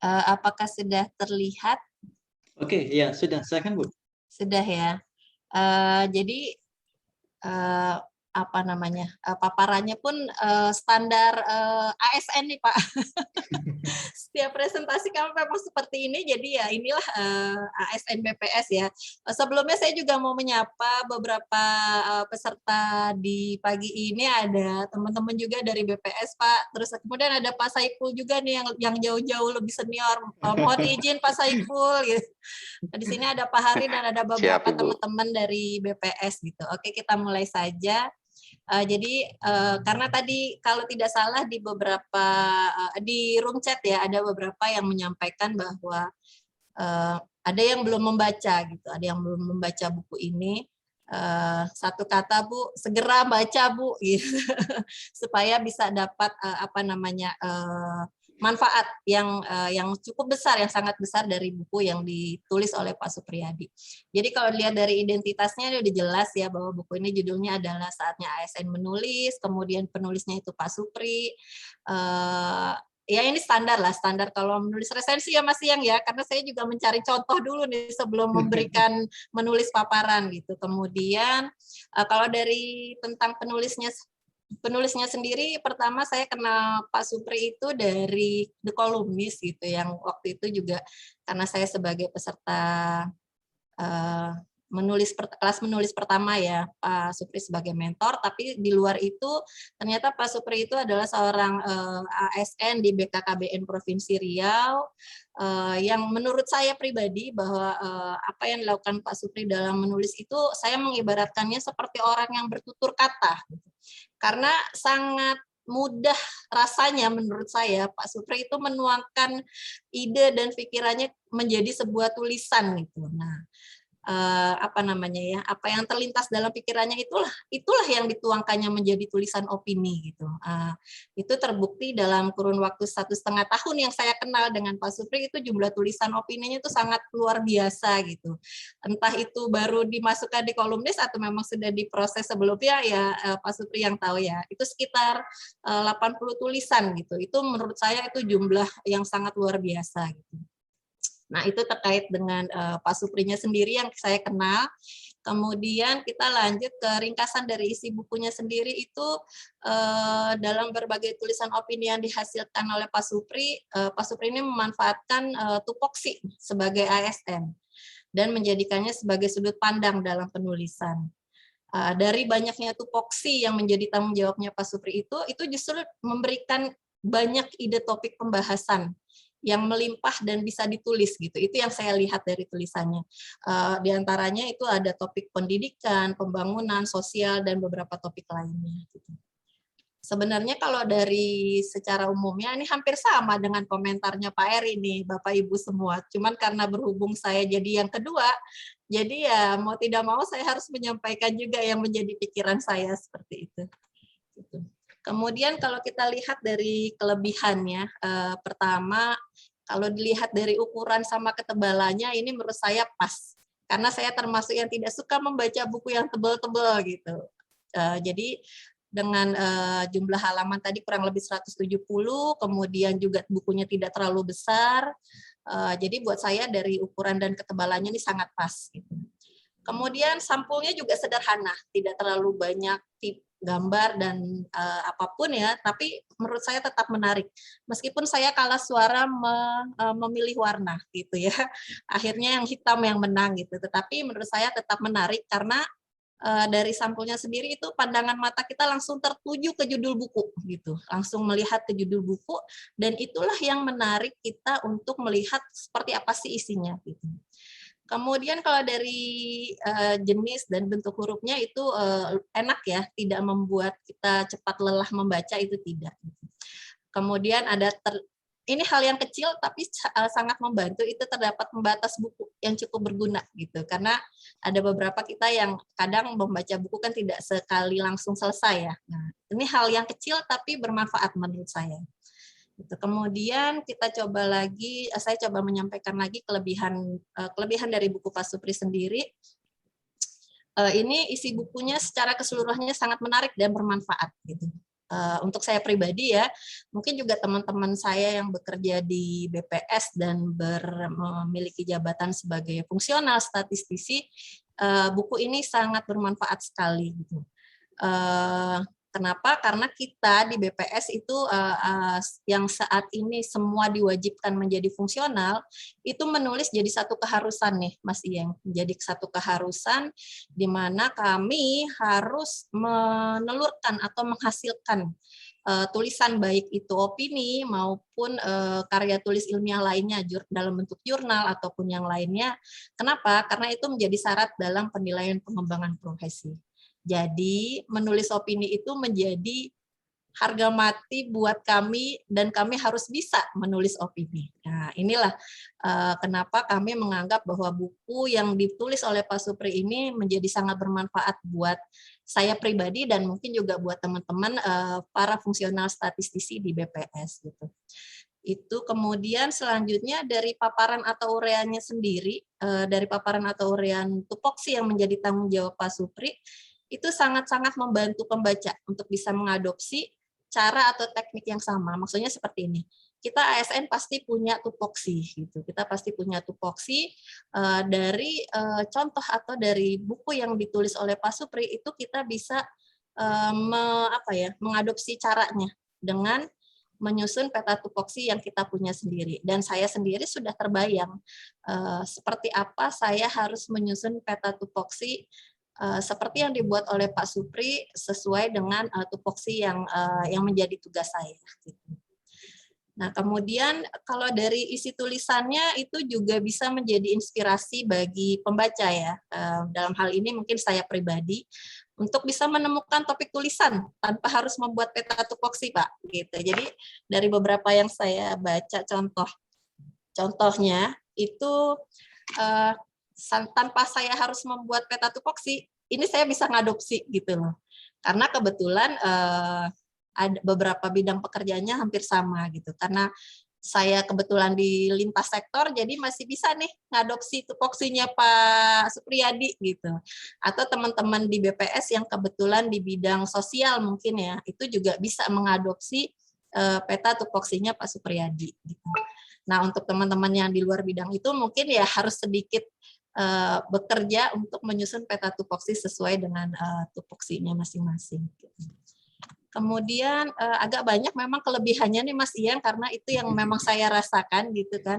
Apakah sudah terlihat? Oke, ya sudah. Silakan Bu. Sudah ya. Jadi paparannya pun standar ASN nih Pak. Setiap presentasi kami memang seperti ini, jadi ya inilah ASN BPS ya. Sebelumnya saya juga mau menyapa beberapa peserta di pagi ini, ada teman-teman juga dari BPS Pak, terus kemudian ada Pak Saiful juga nih yang jauh-jauh lebih senior. Mohon izin Pak Saiful gitu. Di sini ada Pak Hari dan ada beberapa teman-teman dari BPS gitu. Oke, kita mulai saja. Jadi karena tadi kalau tidak salah di beberapa di room chat ya ada beberapa yang menyampaikan bahwa ada yang belum membaca gitu, ada yang belum membaca buku ini. Satu kata Bu, segera baca Bu, gitu. Supaya bisa dapat manfaat yang cukup besar, yang sangat besar dari buku yang ditulis oleh Pak Supriyadi. Jadi kalau dilihat dari identitasnya udah jelas ya bahwa buku ini judulnya adalah Saatnya ASN Menulis, kemudian penulisnya itu Pak Supri. Ya ini standar lah, standar kalau menulis resensi ya Mas Yang ya, karena saya juga mencari contoh dulu nih sebelum memberikan menulis paparan gitu. Kemudian kalau dari tentang penulisnya sendiri, pertama saya kenal Pak Supri itu dari The Columnist gitu, yang waktu itu juga karena saya sebagai peserta kelas menulis pertama ya, Pak Supri sebagai mentor, tapi di luar itu ternyata Pak Supri itu adalah seorang ASN di BKKBN Provinsi Riau, yang menurut saya pribadi bahwa apa yang dilakukan Pak Supri dalam menulis itu saya mengibaratkannya seperti orang yang bertutur kata, karena sangat mudah rasanya menurut saya Pak Supri itu menuangkan ide dan pikirannya menjadi sebuah tulisan gitu. Nah, apa yang terlintas dalam pikirannya itulah yang dituangkannya menjadi tulisan opini gitu. Itu terbukti dalam kurun waktu 1,5 tahun yang saya kenal dengan Pak Supri, itu jumlah tulisan opininya itu sangat luar biasa gitu. Entah itu baru dimasukkan di kolumnis atau memang sudah diproses sebelumnya, ya Pak Supri yang tahu ya. Itu sekitar 80 tulisan gitu. Itu menurut saya itu jumlah yang sangat luar biasa gitu. Nah, itu terkait dengan Pak Suprinya sendiri yang saya kenal. Kemudian kita lanjut ke ringkasan dari isi bukunya sendiri itu dalam berbagai tulisan opini yang dihasilkan oleh Pak Supri ini memanfaatkan tupoksi sebagai ASN dan menjadikannya sebagai sudut pandang dalam penulisan. Dari banyaknya tupoksi yang menjadi tanggung jawabnya Pak Supri itu justru memberikan banyak ide topik pembahasan yang melimpah dan bisa ditulis gitu. Itu yang saya lihat dari tulisannya. Di antaranya itu ada topik pendidikan, pembangunan, sosial, dan beberapa topik lainnya. Gitu. Sebenarnya kalau dari secara umumnya ini hampir sama dengan komentarnya Pak Eri nih, Bapak Ibu semua. Cuman karena berhubung saya jadi yang kedua, jadi ya mau tidak mau saya harus menyampaikan juga yang menjadi pikiran saya seperti itu. Gitu. Kemudian kalau kita lihat dari kelebihannya, pertama kalau dilihat dari ukuran sama ketebalannya ini menurut saya pas. Karena saya termasuk yang tidak suka membaca buku yang tebal-tebal gitu. Jadi dengan jumlah halaman tadi kurang lebih 170, kemudian juga bukunya tidak terlalu besar. Jadi buat saya dari ukuran dan ketebalannya ini sangat pas gitu. Kemudian sampulnya juga sederhana, tidak terlalu banyak gambar dan apapun ya, tapi menurut saya tetap menarik. Meskipun saya kalah suara memilih warna gitu ya, akhirnya yang hitam yang menang gitu. Tetapi menurut saya tetap menarik karena dari sampulnya sendiri itu pandangan mata kita langsung tertuju ke judul buku gitu, langsung melihat ke judul buku dan itulah yang menarik kita untuk melihat seperti apa sih isinya gitu. Kemudian kalau dari jenis dan bentuk hurufnya itu enak ya, tidak membuat kita cepat lelah membaca, itu tidak. Kemudian ada ini hal yang kecil tapi sangat membantu, itu terdapat pembatas buku yang cukup berguna gitu. Karena ada beberapa kita yang kadang membaca buku kan tidak sekali langsung selesai ya. Nah, ini hal yang kecil tapi bermanfaat menurut saya. Kemudian kita coba lagi, saya coba menyampaikan lagi kelebihan dari buku Pak Supri sendiri. Ini isi bukunya secara keseluruhannya sangat menarik dan bermanfaat gitu. Untuk saya pribadi ya, mungkin juga teman-teman saya yang bekerja di BPS dan memiliki jabatan sebagai fungsional statistisi, buku ini sangat bermanfaat sekali gitu. Kenapa? Karena kita di BPS itu yang saat ini semua diwajibkan menjadi fungsional, itu menulis jadi satu keharusan nih, Mas Iyeng. Jadi satu keharusan di mana kami harus menelurkan atau menghasilkan tulisan baik itu opini maupun karya tulis ilmiah lainnya dalam bentuk jurnal ataupun yang lainnya. Kenapa? Karena itu menjadi syarat dalam penilaian pengembangan profesi. Jadi menulis opini itu menjadi harga mati buat kami dan kami harus bisa menulis opini. Nah, inilah kenapa kami menganggap bahwa buku yang ditulis oleh Pak Supri ini menjadi sangat bermanfaat buat saya pribadi dan mungkin juga buat teman-teman para fungsional statistisi di BPS gitu. Itu kemudian selanjutnya dari paparan atau ureannya sendiri, dari paparan atau urean tupoksi yang menjadi tanggung jawab Pak Supri, itu sangat-sangat membantu pembaca untuk bisa mengadopsi cara atau teknik yang sama. Maksudnya seperti ini. Kita ASN pasti punya tupoksi gitu. Kita pasti punya tupoksi dari contoh atau dari buku yang ditulis oleh Pak Supri itu kita bisa mengadopsi caranya dengan menyusun peta tupoksi yang kita punya sendiri. Dan saya sendiri sudah terbayang seperti apa saya harus menyusun peta tupoksi seperti yang dibuat oleh Pak Supri sesuai dengan tupoksi yang menjadi tugas saya. Nah, kemudian kalau dari isi tulisannya itu juga bisa menjadi inspirasi bagi pembaca ya. Dalam hal ini mungkin saya pribadi untuk bisa menemukan topik tulisan tanpa harus membuat peta tupoksi, Pak. Gitu. Jadi dari beberapa yang saya baca contohnya itu tanpa saya harus membuat peta tupoksi, ini saya bisa ngadopsi gitu loh. Karena kebetulan ada beberapa bidang pekerjaannya hampir sama gitu. Karena saya kebetulan di lintas sektor, jadi masih bisa nih ngadopsi tupoksinya Pak Supriyadi gitu. Atau teman-teman di BPS yang kebetulan di bidang sosial mungkin ya, itu juga bisa mengadopsi peta tupoksinya Pak Supriyadi gitu. Nah, untuk teman-teman yang di luar bidang itu mungkin ya harus sedikit bekerja untuk menyusun peta tupoksi sesuai dengan tupoksinya masing-masing. Kemudian agak banyak memang kelebihannya nih Mas Ian, karena itu yang memang saya rasakan gitu kan.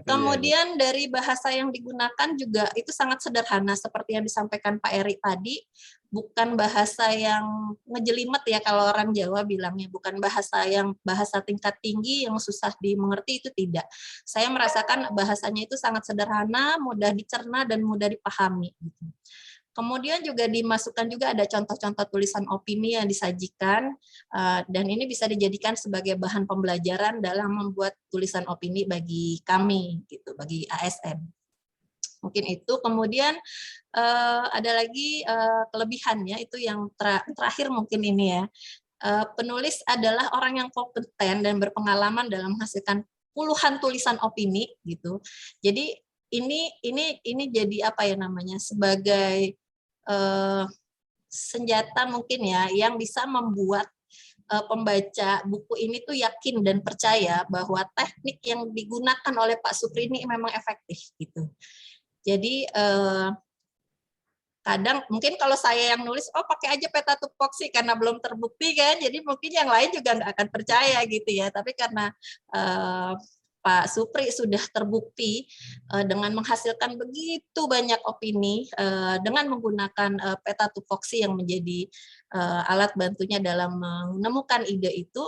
Kemudian dari bahasa yang digunakan juga itu sangat sederhana seperti yang disampaikan Pak Eri tadi, bukan bahasa yang ngejelimet ya kalau orang Jawa bilangnya, bukan bahasa tingkat tinggi yang susah dimengerti, itu tidak. Saya merasakan bahasanya itu sangat sederhana, mudah dicerna dan mudah dipahami gitu. Kemudian juga dimasukkan juga ada contoh-contoh tulisan opini yang disajikan, dan ini bisa dijadikan sebagai bahan pembelajaran dalam membuat tulisan opini bagi kami, gitu, bagi ASN. Mungkin itu. Kemudian ada lagi kelebihannya, itu yang terakhir mungkin ini ya. Penulis adalah orang yang kompeten dan berpengalaman dalam menghasilkan puluhan tulisan opini, gitu. Jadi ini jadi apa ya namanya, sebagai senjata mungkin ya yang bisa membuat pembaca buku ini tuh yakin dan percaya bahwa teknik yang digunakan oleh Pak Supri ini memang efektif gitu. Jadi kadang mungkin kalau saya yang nulis, oh pakai aja peta tupoksi karena belum terbukti kan, jadi mungkin yang lain juga nggak akan percaya gitu ya. Tapi karena Pak Supri sudah terbukti dengan menghasilkan begitu banyak opini dengan menggunakan peta tupoksi yang menjadi alat bantunya dalam menemukan ide itu,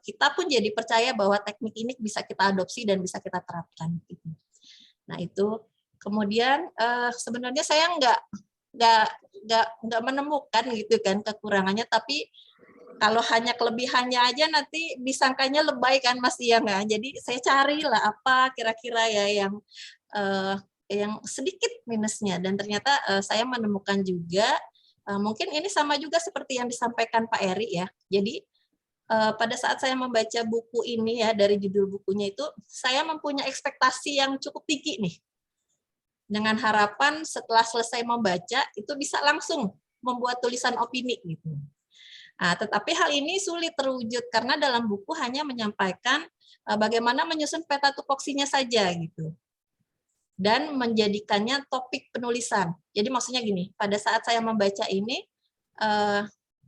kita pun jadi percaya bahwa teknik ini bisa kita adopsi dan bisa kita terapkan. Nah itu kemudian sebenarnya saya nggak menemukan gitu kan kekurangannya, tapi kalau hanya kelebihannya aja nanti disangkanya lebay kan Mas Ian ya. Jadi saya carilah apa kira-kira ya yang sedikit minusnya, dan ternyata saya menemukan juga mungkin ini sama juga seperti yang disampaikan Pak Eri ya. Jadi pada saat saya membaca buku ini ya, dari judul bukunya itu saya mempunyai ekspektasi yang cukup tinggi nih. Dengan harapan setelah selesai membaca itu bisa langsung membuat tulisan opini gitu. Nah, tetapi hal ini sulit terwujud karena dalam buku hanya menyampaikan bagaimana menyusun peta tupoksinya saja gitu, dan menjadikannya topik penulisan. Jadi maksudnya gini, pada saat saya membaca ini,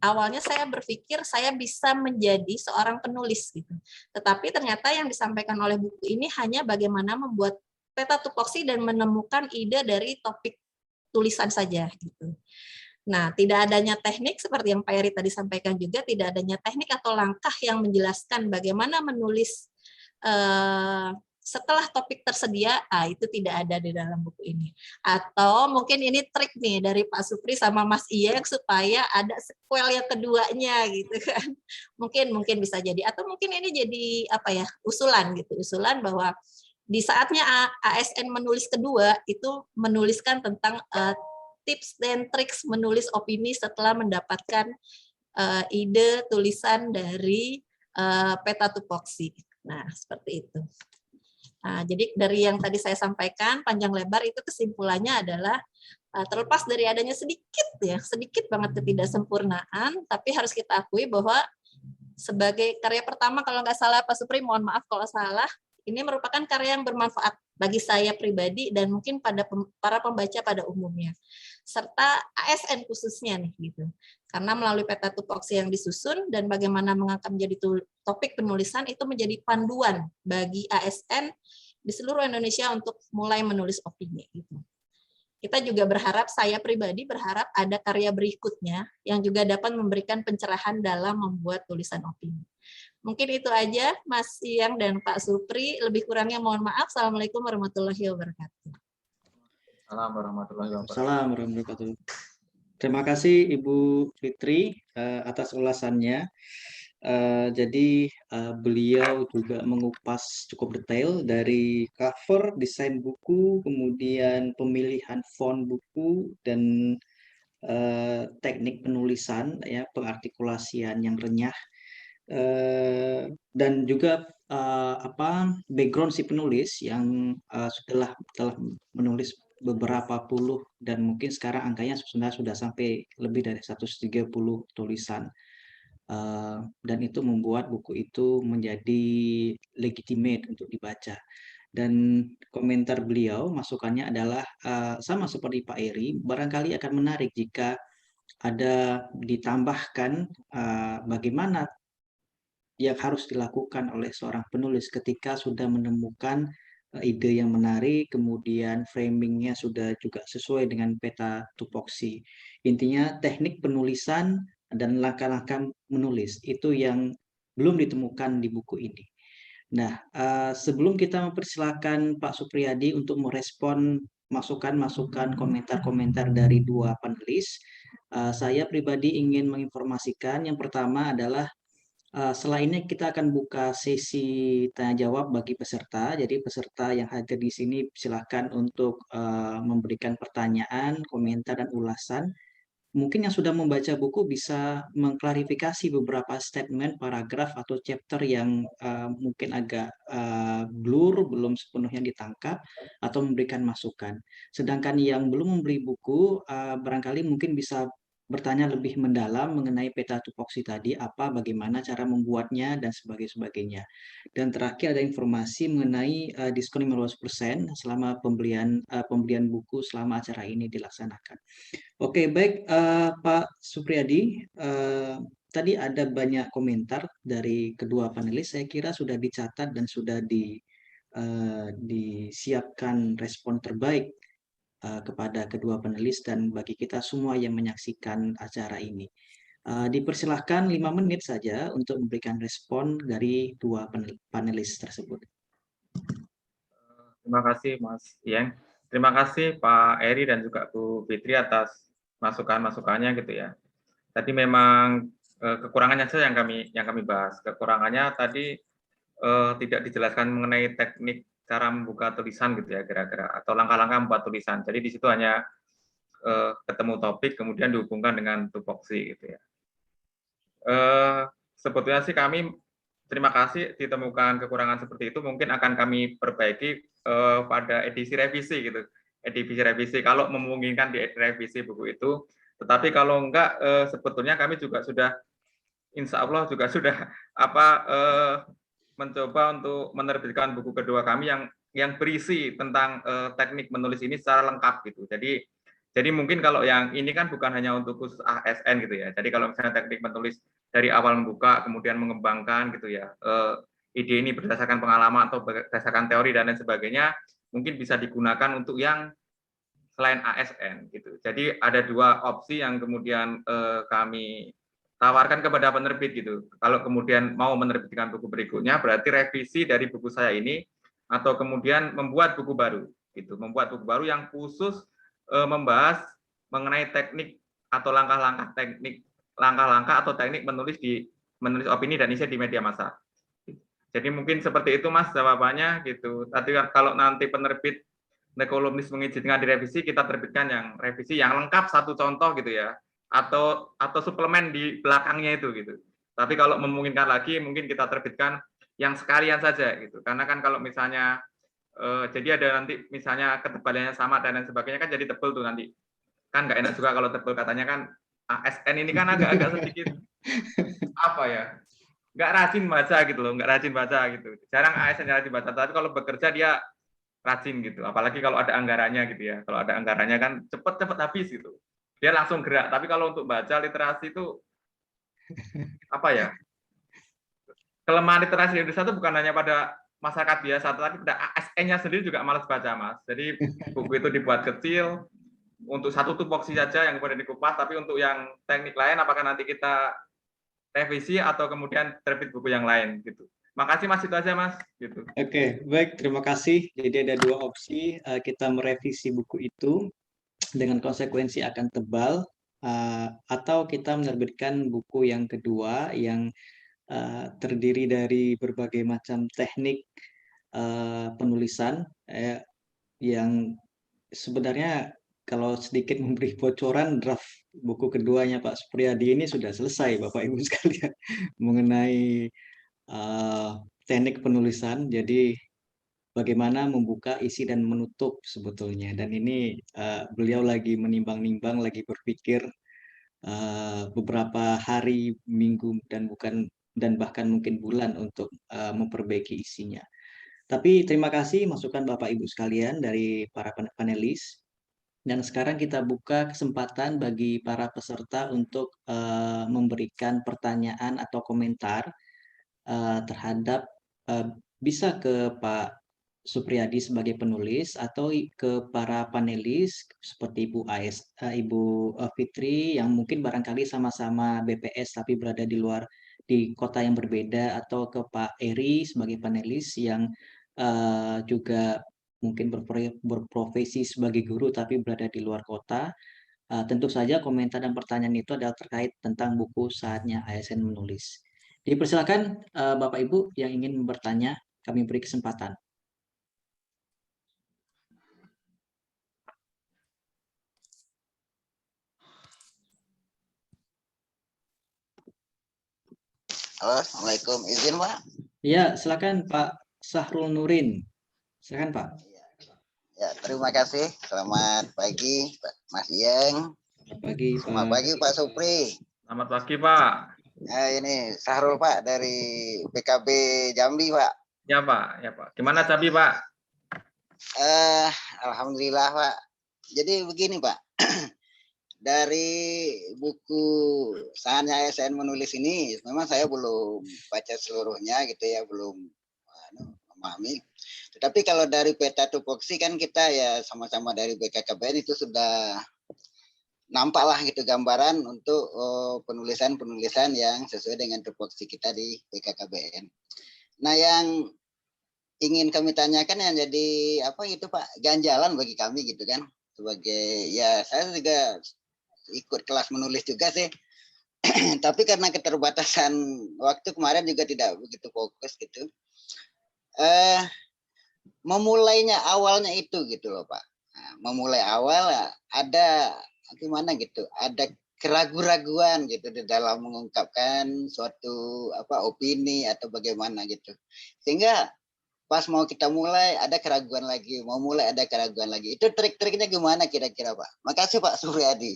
awalnya saya berpikir saya bisa menjadi seorang penulis gitu, tetapi ternyata yang disampaikan oleh buku ini hanya bagaimana membuat peta tupoksi dan menemukan ide dari topik tulisan saja gitu. Nah, tidak adanya teknik seperti yang Pak Eri tadi sampaikan juga, tidak adanya teknik atau langkah yang menjelaskan bagaimana menulis setelah topik tersedia, itu tidak ada di dalam buku ini. Atau mungkin ini trik nih dari Pak Supri sama Mas Iyeng supaya ada sequel yang keduanya gitu kan. Mungkin bisa jadi, atau mungkin ini jadi apa ya, usulan gitu, usulan bahwa di saatnya ASN menulis kedua itu menuliskan tentang tips dan triks menulis opini setelah mendapatkan ide tulisan dari peta tupoksi. Nah, seperti itu. Nah, jadi dari yang tadi saya sampaikan panjang lebar itu kesimpulannya adalah terlepas dari adanya sedikit banget ketidaksempurnaan, tapi harus kita akui bahwa sebagai karya pertama, kalau nggak salah Pak Supri, mohon maaf kalau salah, ini merupakan karya yang bermanfaat bagi saya pribadi dan mungkin pada para pembaca pada umumnya, serta ASN khususnya nih gitu. Karena melalui peta tupoksi yang disusun dan bagaimana mengangkat menjadi topik penulisan itu menjadi panduan bagi ASN di seluruh Indonesia untuk mulai menulis opini gitu. Kita juga berharap, saya pribadi berharap ada karya berikutnya yang juga dapat memberikan pencerahan dalam membuat tulisan opini. Mungkin itu aja Mas Iyeng dan Pak Supri, lebih kurangnya mohon maaf. Assalamualaikum warahmatullahi wabarakatuh. Assalamualaikum warahmatullahi wabarakatuh. Assalamualaikum warahmatullahi wabarakatuh. Terima kasih Ibu Fitri atas ulasannya. Jadi beliau juga mengupas cukup detail dari cover, desain buku, kemudian pemilihan font buku, dan teknik penulisan, ya, pengartikulasian yang renyah, dan juga background si penulis yang telah menulis beberapa puluh dan mungkin sekarang angkanya sudah sampai lebih dari 130 tulisan. Dan itu membuat buku itu menjadi legitimate untuk dibaca. Dan komentar beliau, masukannya adalah sama seperti Pak Eri, barangkali akan menarik jika ada ditambahkan bagaimana yang harus dilakukan oleh seorang penulis ketika sudah menemukan ide yang menarik, kemudian framingnya sudah juga sesuai dengan peta tupoksi. Intinya teknik penulisan dan langkah-langkah menulis itu yang belum ditemukan di buku ini. Nah, sebelum kita mempersilakan Pak Supriyadi untuk merespon masukan-masukan, komentar-komentar dari dua panelis, saya pribadi ingin menginformasikan yang pertama adalah setelah ini kita akan buka sesi tanya jawab bagi peserta. Jadi peserta yang hadir di sini silakan untuk memberikan pertanyaan, komentar, dan ulasan. Mungkin yang sudah membaca buku bisa mengklarifikasi beberapa statement, paragraf, atau chapter yang mungkin agak blur, belum sepenuhnya ditangkap, atau memberikan masukan. Sedangkan yang belum membeli buku, barangkali mungkin bisa bertanya lebih mendalam mengenai peta tupoksi tadi, bagaimana cara membuatnya, dan sebagainya. Dan terakhir ada informasi mengenai diskon 15% selama pembelian buku selama acara ini dilaksanakan. Oke, baik Pak Supriyadi, tadi ada banyak komentar dari kedua panelis. Saya kira sudah dicatat dan sudah disiapkan respon terbaik kepada kedua panelis dan bagi kita semua yang menyaksikan acara ini. Dipersilahkan 5 menit saja untuk memberikan respon dari dua panelis tersebut. Terima kasih Mas Iyeng. Terima kasih Pak Eri dan juga Bu Fitri atas masukan-masukannya gitu ya. Tadi memang kekurangannya saja yang kami bahas. Kekurangannya tadi tidak dijelaskan mengenai teknik cara membuka tulisan gitu ya kira-kira, atau langkah-langkah membuat tulisan. Jadi di situ hanya ketemu topik kemudian dihubungkan dengan tupoksi gitu ya. Sebetulnya sih kami terima kasih ditemukan kekurangan seperti itu, mungkin akan kami perbaiki pada edisi revisi gitu. Edisi revisi kalau memungkinkan di revisi buku itu. Tetapi kalau enggak, sebetulnya kami juga sudah, insya Allah juga sudah mencoba untuk menerbitkan buku kedua kami yang berisi tentang teknik menulis ini secara lengkap gitu. Jadi mungkin kalau yang ini kan bukan hanya untuk khusus ASN gitu ya. Jadi kalau misalnya teknik menulis dari awal membuka kemudian mengembangkan gitu ya, ide ini berdasarkan pengalaman atau berdasarkan teori dan lain sebagainya, mungkin bisa digunakan untuk yang selain ASN gitu. Jadi ada dua opsi yang kemudian kami tawarkan kepada penerbit gitu. Kalau kemudian mau menerbitkan buku berikutnya, berarti revisi dari buku saya ini atau kemudian membuat buku baru, gitu. Membuat buku baru yang khusus membahas mengenai teknik atau langkah-langkah atau teknik menulis opini dan isi di media massa. Jadi mungkin seperti itu Mas jawabannya gitu. Tadi kalau nanti penerbit kolumnis mengizinkan direvisi, kita terbitkan yang revisi yang lengkap satu contoh gitu ya, atau suplemen di belakangnya itu gitu. Tapi kalau memungkinkan lagi, mungkin kita terbitkan yang sekalian saja gitu. Karena kan kalau misalnya jadi ada nanti misalnya ketebalannya sama dan lain sebagainya kan jadi tebel tuh nanti. Kan nggak enak juga kalau tebel, katanya kan ASN ini kan agak-agak sedikit apa ya, nggak rajin baca gitu loh, nggak rajin baca gitu. Jarang ASN yang rajin baca, tapi kalau bekerja dia rajin gitu. Apalagi kalau ada anggarannya gitu ya. Kalau ada anggarannya kan cepet habis gitu. Dia langsung gerak. Tapi kalau untuk baca literasi itu apa ya? Kelemahan literasi di Indonesia itu bukan hanya pada masyarakat biasa, tapi pada ASN-nya sendiri juga malas baca, Mas. Jadi buku itu dibuat kecil untuk satu tupoksi saja yang kemudian dikupas, tapi untuk yang teknik lain apakah nanti kita revisi atau kemudian terbit buku yang lain gitu. Makasih Mas, itu aja Mas gitu. Oke, baik, terima kasih. Jadi ada dua opsi, kita merevisi buku itu dengan konsekuensi akan tebal, atau kita menerbitkan buku yang kedua yang terdiri dari berbagai macam teknik penulisan yang sebenarnya kalau sedikit memberi bocoran, draft buku keduanya Pak Supriyadi ini sudah selesai Bapak Ibu sekalian mengenai teknik penulisan. Jadi bagaimana membuka, isi, dan menutup sebetulnya. Dan ini beliau lagi menimbang-nimbang, lagi berpikir beberapa hari, minggu, dan bahkan mungkin bulan untuk memperbaiki isinya. Tapi terima kasih masukan Bapak Ibu sekalian dari para panelis. Dan sekarang kita buka kesempatan bagi para peserta untuk memberikan pertanyaan atau komentar terhadap bisa ke Pak Supriyadi sebagai penulis atau ke para panelis seperti Ibu Fitri yang mungkin barangkali sama-sama BPS tapi berada di kota yang berbeda, atau ke Pak Eri sebagai panelis yang juga mungkin berprofesi sebagai guru tapi berada di luar kota. Tentu saja komentar dan pertanyaan itu adalah terkait tentang buku Saatnya ASN Menulis. Dipersilakan Bapak Ibu yang ingin bertanya, kami beri kesempatan. Halo, Assalamualaikum. Izin Pak? Ya, silakan Pak Sahrul Nurin. Silakan Pak. Ya, terima kasih. Selamat pagi Pak Mas Iyeng. Selamat pagi Pak. Selamat pagi Pak Supri. Selamat pagi Pak. Ini Sahrul Pak dari PKB Jambi Pak. Ya Pak. Gimana Jambi Pak? Alhamdulillah Pak. Jadi begini Pak. Dari buku Saatnya ASN Menulis ini memang saya belum baca seluruhnya gitu ya, belum memahami. Tetapi kalau dari peta tupoksi kan kita ya sama-sama dari BKKBN itu sudah nampak lah gitu gambaran untuk penulisan-penulisan yang sesuai dengan tupoksi kita di BKKBN. Nah yang ingin kami tanyakan yang jadi apa itu Pak, ganjalan bagi kami gitu kan, sebagai ya saya juga ikut kelas menulis juga sih. Tapi karena keterbatasan waktu kemarin juga tidak begitu fokus gitu. Memulainya awalnya itu gitu loh Pak. Nah, memulai awal ada gimana gitu, ada keraguan-raguan gitu di dalam mengungkapkan suatu opini atau bagaimana gitu. Sehingga pas mau kita mulai ada keraguan lagi, mau mulai ada keraguan lagi. Itu trik-triknya gimana kira-kira Pak? Makasih Pak Supriyadi.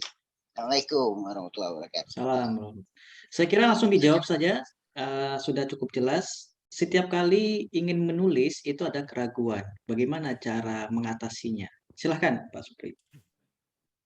Assalamualaikum warahmatullahi wabarakatuh. Salam. Saya kira langsung dijawab saja, sudah cukup jelas. Setiap kali ingin menulis itu ada keraguan. Bagaimana cara mengatasinya? Silahkan Pak Supri.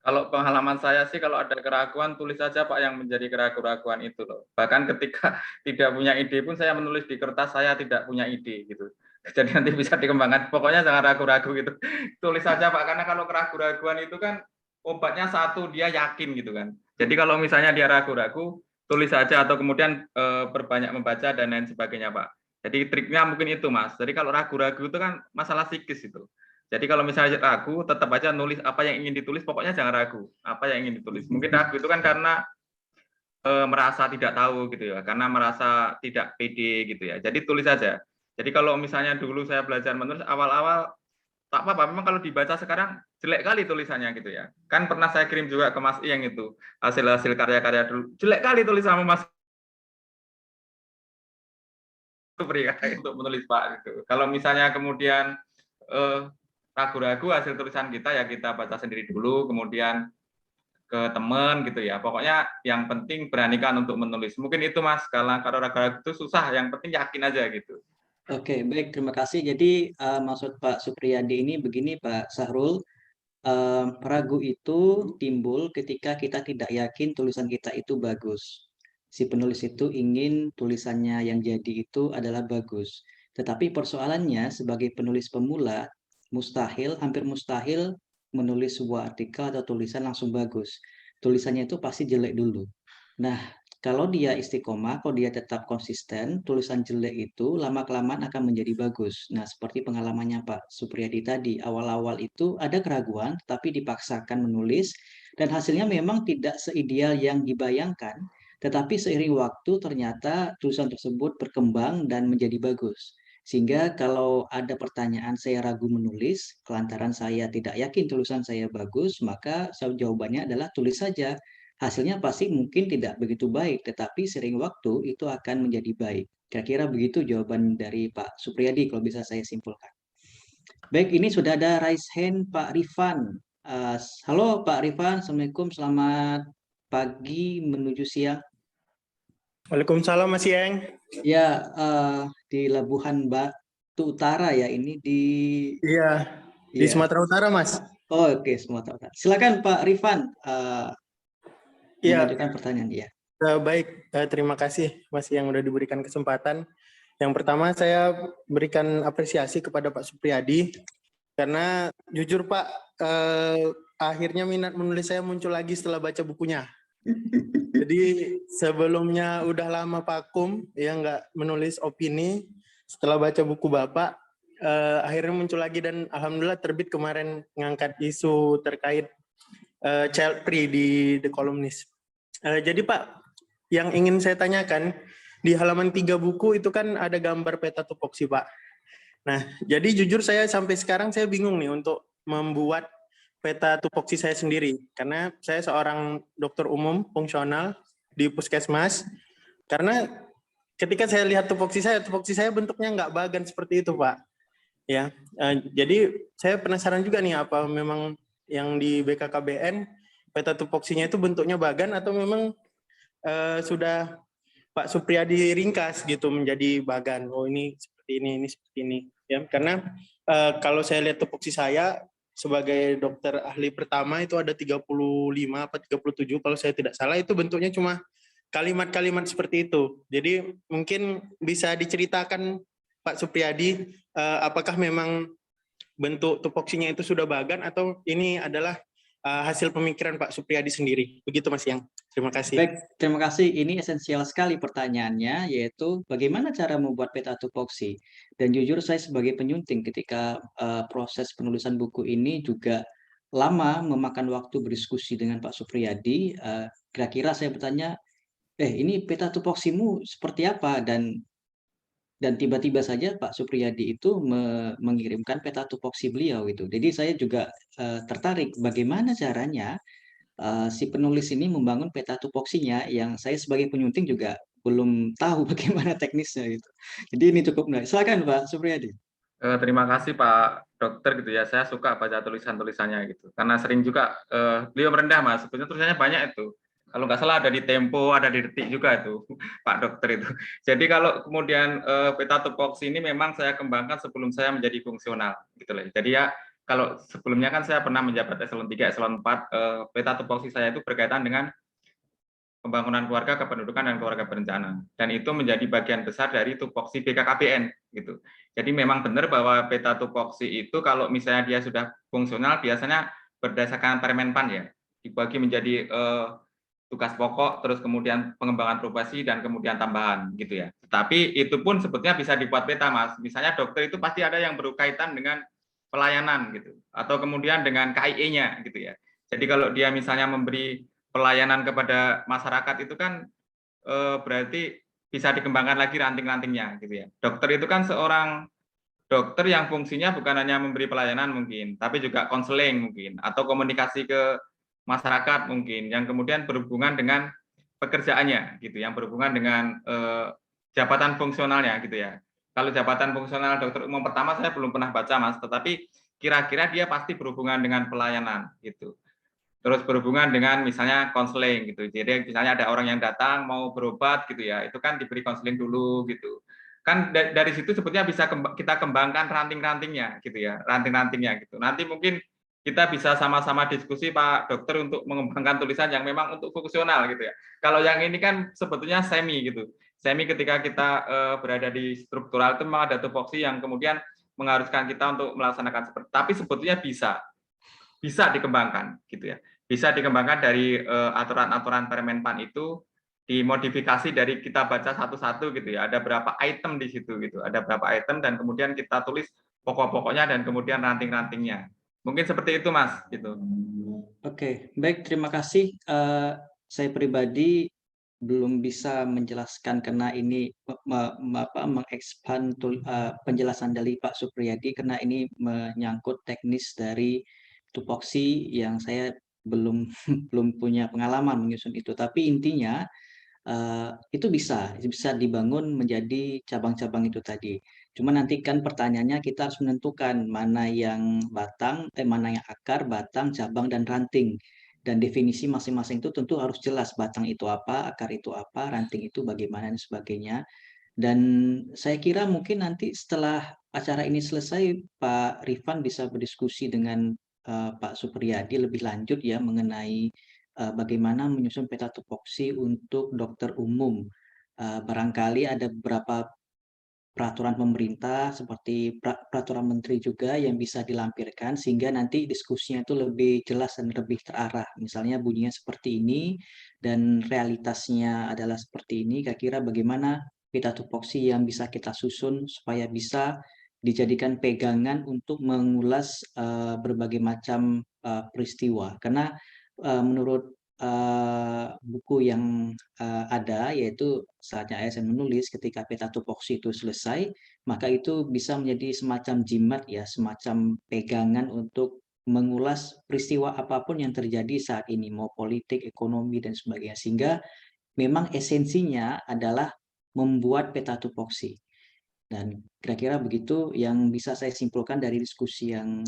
Kalau pengalaman saya sih kalau ada keraguan tulis saja Pak yang menjadi keraguan itu loh. Bahkan ketika tidak punya ide pun saya menulis di kertas saya tidak punya ide gitu. Jadi nanti bisa dikembangkan. Pokoknya jangan ragu-ragu gitu. Tulis saja Pak, karena kalau keraguan itu kan obatnya satu, dia yakin gitu kan. Jadi kalau misalnya dia ragu-ragu, tulis saja atau kemudian berbanyak membaca dan lain sebagainya Pak. Jadi triknya mungkin itu, Mas. Jadi kalau ragu-ragu itu kan masalah psikis itu. Jadi kalau misalnya ragu, tetap aja nulis apa yang ingin ditulis, pokoknya jangan ragu apa yang ingin ditulis. Mungkin ragu itu kan karena merasa tidak tahu gitu ya, karena merasa tidak pede gitu ya. Jadi tulis saja. Jadi kalau misalnya dulu saya belajar menulis awal-awal tak apa-apa, memang kalau dibaca sekarang jelek kali tulisannya gitu ya. Kan pernah saya kirim juga ke Mas Iyeng itu hasil-hasil karya-karya dulu, jelek kali tulisan sama Mas Supri untuk menulis Pak gitu. Kalau misalnya kemudian ragu-ragu hasil tulisan kita ya kita baca sendiri dulu, kemudian ke teman gitu ya. Pokoknya yang penting beranikan untuk menulis. Mungkin itu Mas, kalau ragu-ragu itu susah, yang penting yakin aja gitu. Oke, baik, terima kasih. Jadi maksud Pak Supriyadi ini begini Pak Sahrul, ragu itu timbul ketika kita tidak yakin tulisan kita itu bagus. Si penulis itu ingin tulisannya yang jadi itu adalah bagus. Tetapi persoalannya sebagai penulis pemula, hampir mustahil menulis sebuah artikel atau tulisan langsung bagus. Tulisannya itu pasti jelek dulu. Nah, kalau dia istiqomah, kalau dia tetap konsisten, tulisan jelek itu lama-kelamaan akan menjadi bagus. Nah, seperti pengalamannya Pak Supriyadi tadi, awal-awal itu ada keraguan, tapi dipaksakan menulis, dan hasilnya memang tidak seideal yang dibayangkan, tetapi seiring waktu ternyata tulisan tersebut berkembang dan menjadi bagus. Sehingga kalau ada pertanyaan saya ragu menulis, kelantaran saya tidak yakin tulisan saya bagus, maka jawabannya adalah tulis saja. Hasilnya pasti mungkin tidak begitu baik, tetapi sering waktu itu akan menjadi baik. Kira-kira begitu jawaban dari Pak Supriyadi kalau bisa saya simpulkan. Baik, ini sudah ada raise hand Pak Rifan. Halo Pak Rifan, Assalamualaikum, selamat pagi menuju siang. Waalaikumsalam Mas Iyeng. Ya, di Labuhan Batu Utara ya, ini di... Iya, di Sumatera Utara Mas. Oh, oke, Sumatera Utara. Silakan Pak Rifan. Mengajukan pertanyaan dia. Baik, terima kasih Mas yang udah diberikan kesempatan. Yang pertama saya berikan apresiasi kepada Pak Supriyadi karena jujur Pak, akhirnya minat menulis saya muncul lagi setelah baca bukunya. Jadi sebelumnya udah lama vakum ya nggak menulis opini, setelah baca buku Bapak akhirnya muncul lagi dan alhamdulillah terbit kemarin ngangkat isu terkait child free di The Columnist. Jadi Pak, yang ingin saya tanyakan, di halaman 3 buku itu kan ada gambar peta tupoksi Pak. Nah, jadi jujur saya sampai sekarang saya bingung nih untuk membuat peta tupoksi saya sendiri. Karena saya seorang dokter umum fungsional di puskesmas. Karena ketika saya lihat tupoksi saya bentuknya nggak bagan seperti itu Pak. Ya, jadi saya penasaran juga nih apa memang yang di BKKBN peta tupoksinya itu bentuknya bagan atau memang sudah Pak Supriyadi ringkas gitu menjadi bagan. Oh ini seperti ini seperti ini. Ya, karena kalau saya lihat tupoksi saya sebagai dokter ahli pertama itu ada 35 apa 37 kalau saya tidak salah, itu bentuknya cuma kalimat-kalimat seperti itu. Jadi mungkin bisa diceritakan Pak Supriyadi apakah memang bentuk tupoksinya itu sudah bagan atau ini adalah hasil pemikiran Pak Supriyadi sendiri. Begitu Mas Yang. Terima kasih. Baik, terima kasih. Ini esensial sekali pertanyaannya, yaitu bagaimana cara membuat peta tupoksi. Dan jujur saya sebagai penyunting ketika proses penulisan buku ini juga lama memakan waktu berdiskusi dengan Pak Supriyadi. Kira-kira saya bertanya, ini peta tupoksimu seperti apa? Dan tiba-tiba saja Pak Supriyadi itu mengirimkan peta tupoksi beliau itu. Jadi saya juga tertarik bagaimana caranya si penulis ini membangun peta tupoksinya yang saya sebagai penyunting juga belum tahu bagaimana teknisnya gitu. Jadi ini cukup menarik. Silakan Pak Supriyadi. Terima kasih Pak Dokter gitu ya. Saya suka baca tulisan-tulisannya gitu. Karena sering juga beliau merendah Mas. Sebenarnya tulisannya banyak itu. Kalau nggak salah ada di Tempo, ada di Detik juga itu Pak Dokter itu. Jadi kalau kemudian peta tupoksi ini memang saya kembangkan sebelum saya menjadi fungsional gitu loh. Jadi ya kalau sebelumnya kan saya pernah menjabat eselon 3, eselon 4, peta tupoksi saya itu berkaitan dengan pembangunan keluarga, kependudukan dan keluarga berencana. Dan itu menjadi bagian besar dari tupoksi BKKBN gitu. Jadi memang benar bahwa peta tupoksi itu kalau misalnya dia sudah fungsional biasanya berdasarkan Permenpan ya, dibagi menjadi tugas pokok, terus kemudian pengembangan profesi, dan kemudian tambahan gitu ya. Tapi itu pun sebetulnya bisa dibuat peta, Mas. Misalnya dokter itu pasti ada yang berkaitan dengan pelayanan gitu, atau kemudian dengan KIE-nya gitu ya. Jadi kalau dia misalnya memberi pelayanan kepada masyarakat itu kan berarti bisa dikembangkan lagi ranting-rantingnya gitu ya. Dokter itu kan seorang dokter yang fungsinya bukan hanya memberi pelayanan mungkin, tapi juga konseling mungkin, atau komunikasi ke masyarakat mungkin, yang kemudian berhubungan dengan pekerjaannya gitu, yang berhubungan dengan jabatan fungsionalnya gitu ya. Kalau jabatan fungsional dokter umum pertama saya belum pernah baca, Mas, tetapi kira-kira dia pasti berhubungan dengan pelayanan gitu. Terus berhubungan dengan misalnya konseling gitu. Jadi misalnya ada orang yang datang mau berobat gitu ya, itu kan diberi konseling dulu gitu. Kan dari situ sebetulnya bisa kita kembangkan ranting-rantingnya gitu ya, ranting-rantingnya gitu. Nanti mungkin kita bisa sama-sama diskusi Pak Dokter untuk mengembangkan tulisan yang memang untuk fungsional gitu ya. Kalau yang ini kan sebetulnya semi gitu. Semi ketika kita berada di struktural itu memang ada tupoksi yang kemudian mengharuskan kita untuk melaksanakan seperti. Tapi sebetulnya bisa dikembangkan gitu ya. Bisa dikembangkan dari aturan-aturan Permenpan itu dimodifikasi dari kita baca satu-satu gitu ya. Ada berapa item di situ gitu. Ada berapa item dan kemudian kita tulis pokok-pokoknya dan kemudian ranting-rantingnya. Mungkin seperti itu, Mas, gitu. Oke, baik, terima kasih. Saya pribadi belum bisa menjelaskan karena ini mengekspand penjelasan dari Pak Supriyadi karena ini menyangkut teknis dari tupoksi yang saya belum belum punya pengalaman menyusun itu. Tapi intinya itu bisa dibangun menjadi cabang-cabang itu tadi. Cuma nanti kan pertanyaannya kita harus menentukan mana yang batang, mana yang akar, batang, cabang, dan ranting. Dan definisi masing-masing itu tentu harus jelas, batang itu apa, akar itu apa, ranting itu bagaimana, dan sebagainya. Dan saya kira mungkin nanti setelah acara ini selesai, Pak Rifan bisa berdiskusi dengan Pak Supriyadi lebih lanjut ya mengenai bagaimana menyusun peta tupoksi untuk dokter umum. Barangkali ada beberapa peraturan pemerintah seperti peraturan menteri juga yang bisa dilampirkan sehingga nanti diskusinya itu lebih jelas dan lebih terarah. Misalnya bunyinya seperti ini dan realitasnya adalah seperti ini. Kira-kira bagaimana peta tupoksi yang bisa kita susun supaya bisa dijadikan pegangan untuk mengulas berbagai macam peristiwa. Karena menurut buku yang ada, yaitu saatnya ASN menulis ketika peta tupoksi itu selesai, maka itu bisa menjadi semacam jimat ya, semacam pegangan untuk mengulas peristiwa apapun yang terjadi saat ini, mau politik, ekonomi, dan sebagainya. Sehingga memang esensinya adalah membuat peta tupoksi. Dan kira-kira begitu yang bisa saya simpulkan dari diskusi yang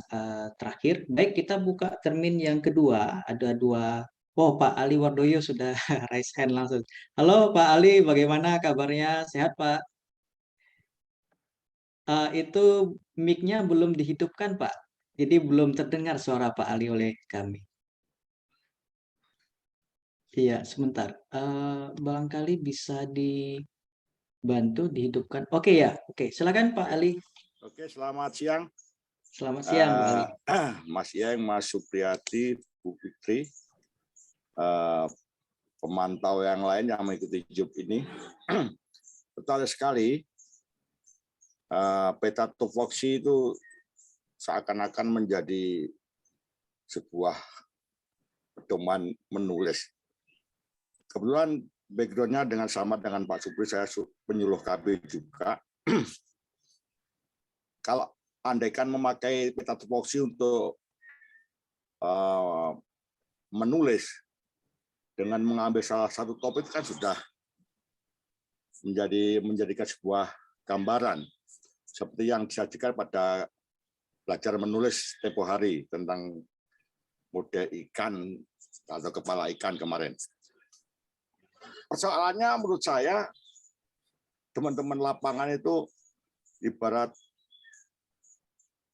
terakhir. Baik, kita buka termin yang kedua. Ada dua. Oh, Pak Ali Wardoyo sudah raise hand langsung. Halo Pak Ali, bagaimana kabarnya? Sehat Pak? Itu mic-nya belum dihidupkan Pak. Jadi belum terdengar suara Pak Ali oleh kami. Iya, sebentar. Barangkali bisa dibantu dihidupkan. Oke ya, oke. Silakan Pak Ali. Oke, selamat siang. Selamat siang, Pak Ali. Mas Yeng, Mas Supriyadi, Bu Fitri, pemantau yang lain yang mengikuti Job ini. Betul sekali, peta tupoksi itu seakan-akan menjadi sebuah pedoman menulis. Kebetulan background-nya sama dengan Pak Supri, saya penyuluh KB juga. Kalau andaikan memakai peta tupoksi untuk menulis dengan mengambil salah satu topik kan sudah menjadikan sebuah gambaran seperti yang disajikan pada belajar menulis tempo hari tentang model ikan atau kepala ikan kemarin. Persoalannya menurut saya teman-teman lapangan itu ibarat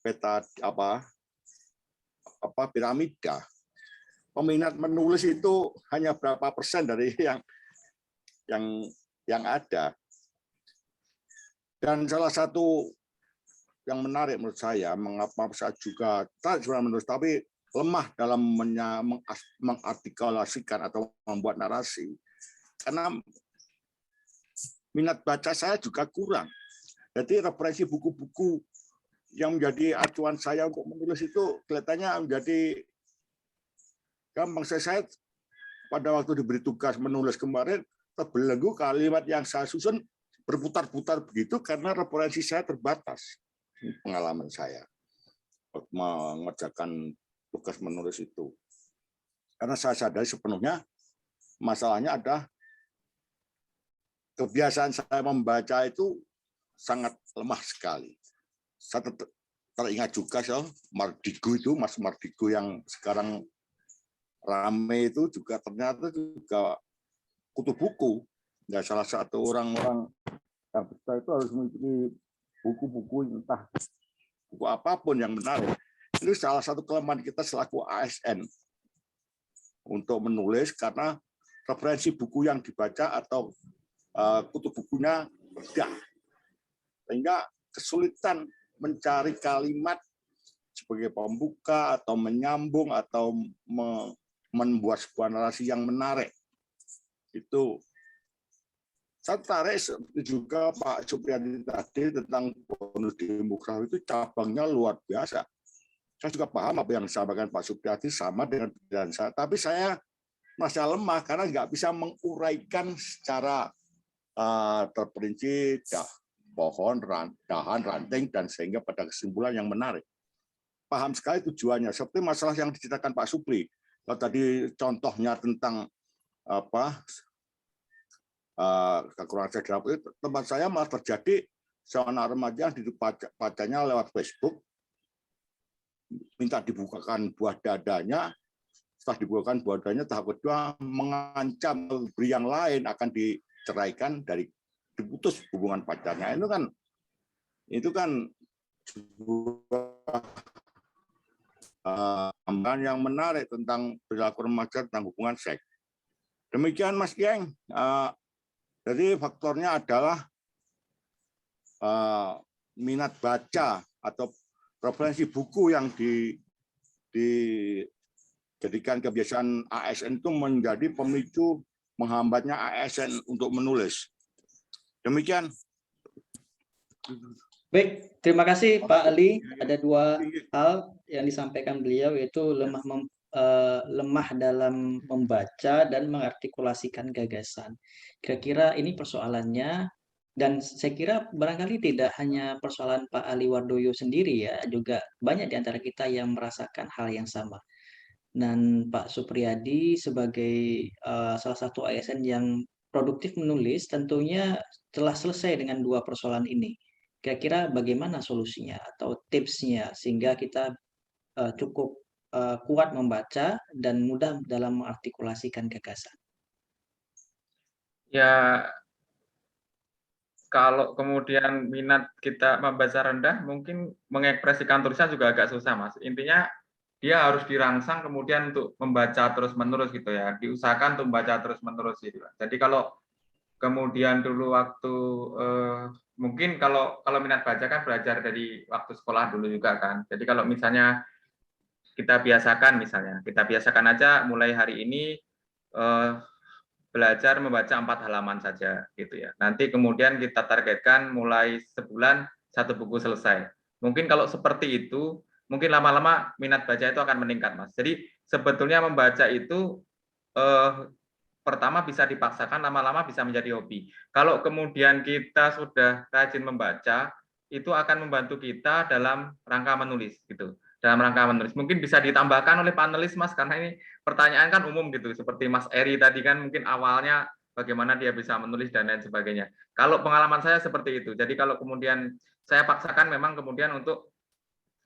peta piramida. Peminat menulis itu hanya berapa persen dari yang ada. Dan salah satu yang menarik menurut saya, mengapa saya juga tak sebenarnya menulis, tapi lemah dalam mengartikulasikan atau membuat narasi, karena minat baca saya juga kurang. Jadi referensi buku-buku yang menjadi acuan saya untuk menulis itu kelihatannya menjadi gampang. Saya pada waktu diberi tugas menulis kemarin, terbelenggu kalimat yang saya susun berputar-putar begitu karena referensi saya terbatas. Pengalaman saya mengerjakan tugas menulis itu. Karena saya sadari sepenuhnya masalahnya ada kebiasaan saya membaca itu sangat lemah sekali. Saya teringat juga Mardigo itu, Mas Mardigo yang sekarang rame itu juga ternyata juga kutu buku. Ya, salah satu orang-orang yang besar itu harus memiliki buku-buku entah buku apapun yang menarik. Itu salah satu kelemahan kita selaku ASN untuk menulis karena referensi buku yang dibaca atau kutu bukunya berbeda. Sehingga kesulitan mencari kalimat sebagai pembuka atau menyambung atau membuat sebuah narasi yang menarik. Itu saya tertarik juga Pak Supriyadi tadi tentang bonus demografi itu cabangnya luar biasa. Saya juga paham apa yang disampaikan Pak Supriyadi sama dengan pikiran saya, tapi saya masih lemah karena nggak bisa menguraikan secara terperinci pohon, dahan, ranting, dan sehingga pada kesimpulan yang menarik. Paham sekali tujuannya. Seperti masalah yang diceritakan Pak Supri. Kalau tadi contohnya tentang kekurangan cerdas itu, tempat saya malah terjadi seorang remaja yang dibacanya lewat Facebook, minta dibukakan buah dadanya. Setelah dibukakan buah dadanya, tahap kedua mengancam beri yang lain akan diceraikan dari diputus hubungan pacarnya. Itu kan gambaran yang menarik tentang perilaku remaja tentang hubungan seks. Demikian Mas Geng. Jadi faktornya adalah minat baca atau referensi buku yang dijadikan kebiasaan ASN itu menjadi pemicu menghambatnya ASN untuk menulis. Demikian. Baik, terima kasih Pak Ali. Ada dua hal yang disampaikan beliau, yaitu lemah dalam membaca dan mengartikulasikan gagasan. Kira-kira ini persoalannya, dan saya kira barangkali tidak hanya persoalan Pak Ali Wardoyo sendiri ya, juga banyak di antara kita yang merasakan hal yang sama. Dan Pak Supriyadi sebagai salah satu ASN yang produktif menulis tentunya telah selesai dengan dua persoalan ini. Kira-kira bagaimana solusinya atau tipsnya sehingga kita cukup kuat membaca dan mudah dalam mengartikulasikan gagasan? Ya, kalau kemudian minat kita membaca rendah, mungkin mengekspresikan tulisan juga agak susah, Mas. Intinya dia harus dirangsang kemudian untuk membaca terus-menerus gitu ya. Diusahakan untuk membaca terus-menerus gitu. Jadi kalau kemudian dulu waktu mungkin kalau minat baca kan belajar dari waktu sekolah dulu juga kan. Jadi kalau misalnya kita biasakan aja mulai hari ini belajar membaca 4 halaman saja gitu ya. Nanti kemudian kita targetkan mulai sebulan 1 buku selesai. Mungkin kalau seperti itu, mungkin lama-lama minat baca itu akan meningkat, Mas. Jadi sebetulnya membaca itu pertama bisa dipaksakan, lama-lama bisa menjadi hobi. Kalau kemudian kita sudah rajin membaca, itu akan membantu kita dalam rangka menulis gitu. Dalam rangka menulis mungkin bisa ditambahkan oleh panelis, Mas, karena ini pertanyaan kan umum gitu, seperti Mas Eri tadi kan mungkin awalnya bagaimana dia bisa menulis dan lain sebagainya. Kalau pengalaman saya seperti itu. Jadi kalau kemudian saya paksakan memang kemudian untuk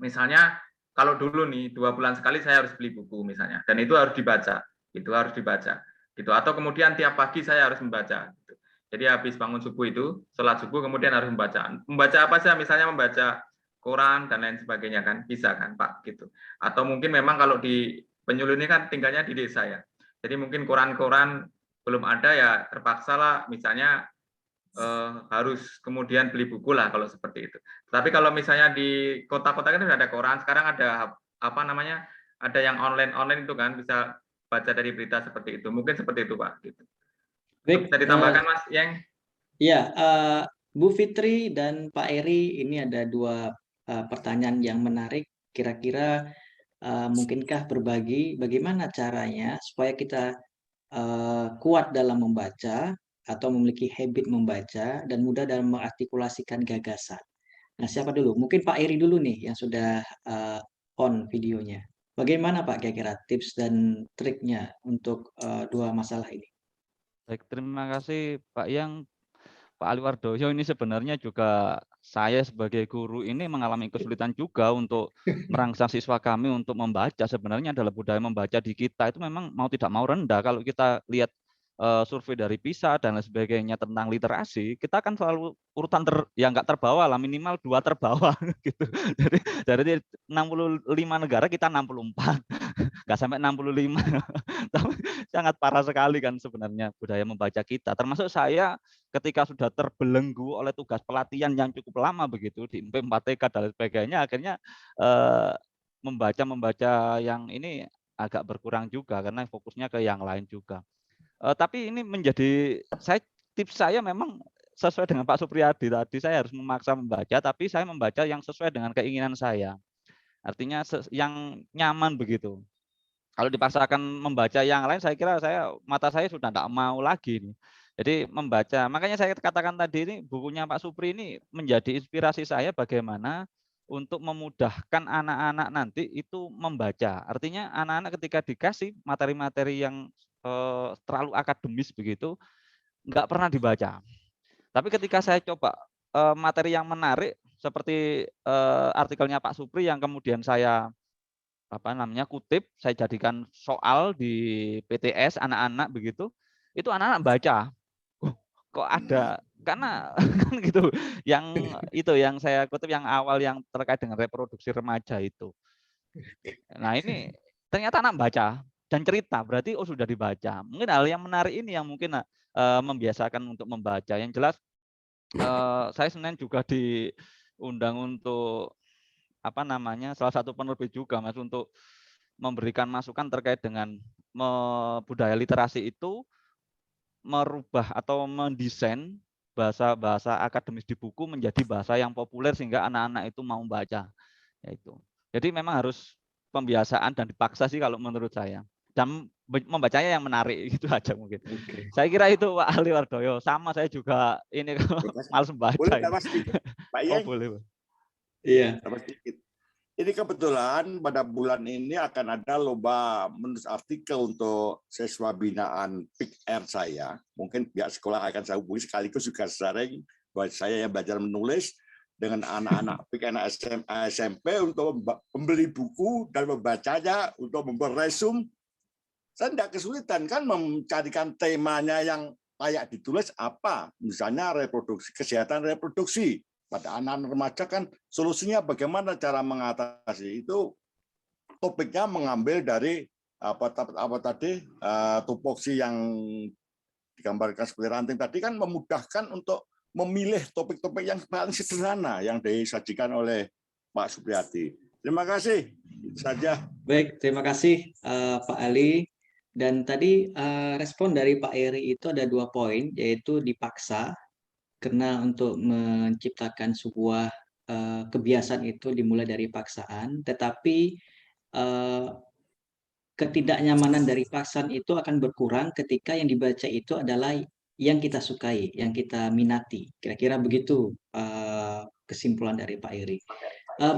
misalnya kalau dulu nih 2 bulan sekali saya harus beli buku misalnya, dan itu harus dibaca, gitu. Atau kemudian tiap pagi saya harus membaca. Gitu. Jadi habis bangun subuh itu, sholat subuh kemudian harus membaca. Membaca apa sih? Misalnya membaca koran dan lain sebagainya kan, bisa kan Pak gitu. Atau mungkin memang kalau di Penyuluh ini kan tinggalnya di desa ya. Jadi mungkin koran-koran belum ada ya terpaksa lah misalnya harus kemudian beli buku lah kalau seperti itu. Tapi kalau misalnya di kota-kota kan sudah ada koran, sekarang ada apa namanya ada yang online itu kan bisa baca dari berita seperti itu. Mungkin seperti itu Pak. Gitu. Baik, Bisa ditambahkan Mas Yang? Ya, Bu Fitri dan Pak Eri, ini ada dua pertanyaan yang menarik. Kira-kira mungkinkah berbagi bagaimana caranya supaya kita kuat dalam membaca atau memiliki habit membaca dan mudah dalam mengartikulasikan gagasan. Nah, siapa dulu? Mungkin Pak Eri dulu nih yang sudah on videonya. Bagaimana Pak kira-kira tips dan triknya untuk dua masalah ini? Baik, terima kasih Pak Yang. Pak Aliwardoyo ini sebenarnya juga saya sebagai guru ini mengalami kesulitan juga untuk merangsang siswa kami untuk membaca. Sebenarnya adalah budaya membaca di kita itu memang mau tidak mau rendah. Kalau kita lihat survei dari PISA dan lain sebagainya tentang literasi, kita kan selalu urutan yang nggak terbawa lah, minimal 2 terbawah gitu. Dari 65 negara kita 64, nggak sampai 65. Tapi sangat parah sekali kan sebenarnya budaya membaca kita. Termasuk saya ketika sudah terbelenggu oleh tugas pelatihan yang cukup lama begitu di MP4TK dan lain sebagainya, akhirnya membaca yang ini agak berkurang juga karena fokusnya ke yang lain juga. Tapi ini menjadi tips saya memang sesuai dengan Pak Supriyadi tadi, saya harus memaksa membaca, tapi saya membaca yang sesuai dengan keinginan saya. Artinya yang nyaman begitu. Kalau dipaksakan membaca yang lain, saya kira mata saya sudah tidak mau lagi nih. Jadi membaca, makanya saya katakan tadi ini bukunya Pak Supri ini menjadi inspirasi saya bagaimana untuk memudahkan anak-anak nanti itu membaca. Artinya anak-anak ketika dikasih materi-materi yang terlalu akademis begitu, nggak pernah dibaca. Tapi ketika saya coba materi yang menarik seperti artikelnya Pak Supri yang kemudian saya kutip, saya jadikan soal di PTS anak-anak begitu, itu anak-anak baca. Kok ada karena kan gitu yang saya kutip yang awal yang terkait dengan reproduksi remaja itu. Nah ini ternyata anak baca dan cerita, berarti sudah dibaca. Mungkin hal yang menarik ini yang mungkin membiasakan untuk membaca. Yang jelas saya sebenarnya juga diundang untuk salah satu penerbit juga Mas untuk memberikan masukan terkait dengan budaya literasi itu merubah atau mendesain bahasa-bahasa akademis di buku menjadi bahasa yang populer sehingga anak-anak itu mau baca. Yaitu. Jadi memang harus pembiasaan dan dipaksa sih kalau menurut saya. Dan membacanya yang menarik gitu aja mungkin. Okay. Saya kira itu Pak Aliwardoyo. Sama saya juga ini malas membaca. Boleh tambah sedikit, Pak Yang? Boleh. Iya. Tambah sedikit. Ini kebetulan pada bulan ini akan ada lomba menulis artikel untuk siswa binaan PIK-R saya. Mungkin pihak sekolah akan saya hubungi sekaligus juga sharing buat saya yang belajar menulis dengan anak-anak PIK anak SMP untuk membeli buku dan membacanya untuk membuat resume. Saya tidak kesulitan kan mencarikan temanya yang layak ditulis apa. Misalnya reproduksi, kesehatan reproduksi. Pada anak-anak remaja kan solusinya bagaimana cara mengatasi itu, topiknya mengambil dari tupoksi yang digambarkan seperti ranting tadi kan memudahkan untuk memilih topik-topik yang paling sederhana yang disajikan oleh Pak Supriyadi. Terima kasih saja. Baik, terima kasih Pak Ali. Dan tadi respon dari Pak Eri itu ada 2 poin, yaitu dipaksa. Karena untuk menciptakan sebuah kebiasaan itu dimulai dari paksaan, tetapi ketidaknyamanan dari paksaan itu akan berkurang ketika yang dibaca itu adalah yang kita sukai, yang kita minati. Kira-kira begitu kesimpulan dari Pak Eri.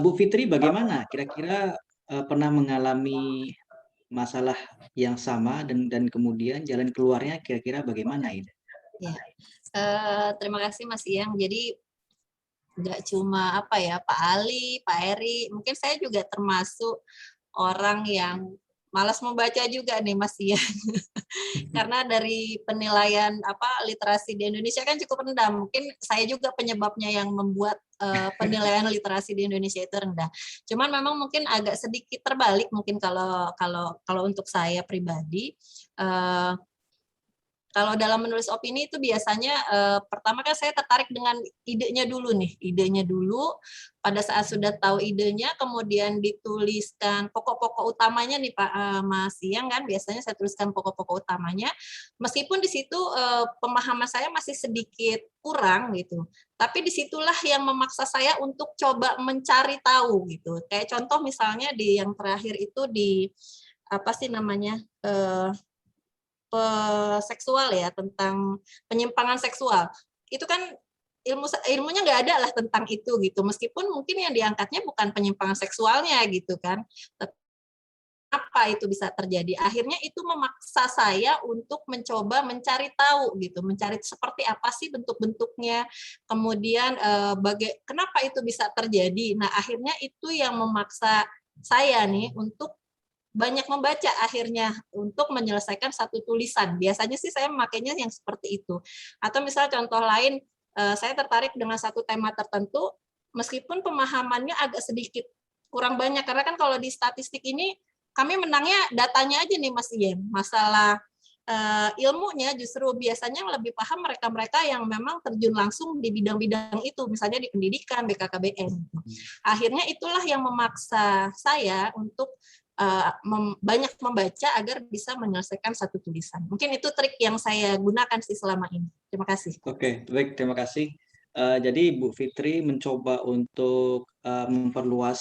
Bu Fitri bagaimana? Kira-kira pernah mengalami masalah yang sama dan kemudian jalan keluarnya kira-kira bagaimana ini? Ya. Terima kasih Mas Iyang. Jadi nggak cuma Pak Ali, Pak Eri, mungkin saya juga termasuk orang yang malas membaca juga nih Mas Iyang. Karena dari penilaian literasi di Indonesia kan cukup rendah. Mungkin saya juga penyebabnya yang membuat penilaian literasi di Indonesia itu rendah. Cuman memang mungkin agak sedikit terbalik mungkin kalau untuk saya pribadi. Kalau dalam menulis opini itu biasanya pertama kan saya tertarik dengan idenya dulu nih, idenya dulu. Pada saat sudah tahu idenya, kemudian dituliskan pokok-pokok utamanya nih Pak Mas Iyang kan, biasanya saya tuliskan pokok-pokok utamanya. Meskipun di situ pemahaman saya masih sedikit kurang gitu, tapi disitulah yang memaksa saya untuk coba mencari tahu gitu. Kayak contoh misalnya di yang terakhir itu di apa sih namanya? Seksual ya, tentang penyimpangan seksual itu kan ilmunya nggak ada lah tentang itu gitu, meskipun mungkin yang diangkatnya bukan penyimpangan seksualnya gitu kan, apa itu bisa terjadi, akhirnya itu memaksa saya untuk mencoba mencari tahu gitu, mencari seperti apa sih bentuk-bentuknya, kemudian kenapa itu bisa terjadi. Nah akhirnya itu yang memaksa saya nih untuk banyak membaca akhirnya untuk menyelesaikan satu tulisan. Biasanya sih saya memakainya yang seperti itu. Atau misal contoh lain, saya tertarik dengan satu tema tertentu, meskipun pemahamannya agak sedikit kurang banyak, karena kan kalau di statistik ini kami menangnya datanya aja nih Mas Iem. Masalah ilmunya justru biasanya lebih paham mereka-mereka yang memang terjun langsung di bidang-bidang itu, misalnya di pendidikan, BKKBN. Akhirnya itulah yang memaksa saya untuk banyak membaca agar bisa menyelesaikan satu tulisan. Mungkin itu trik yang saya gunakan sih selama ini. Terima kasih. Oke, baik, terima kasih. Jadi Bu Fitri mencoba untuk memperluas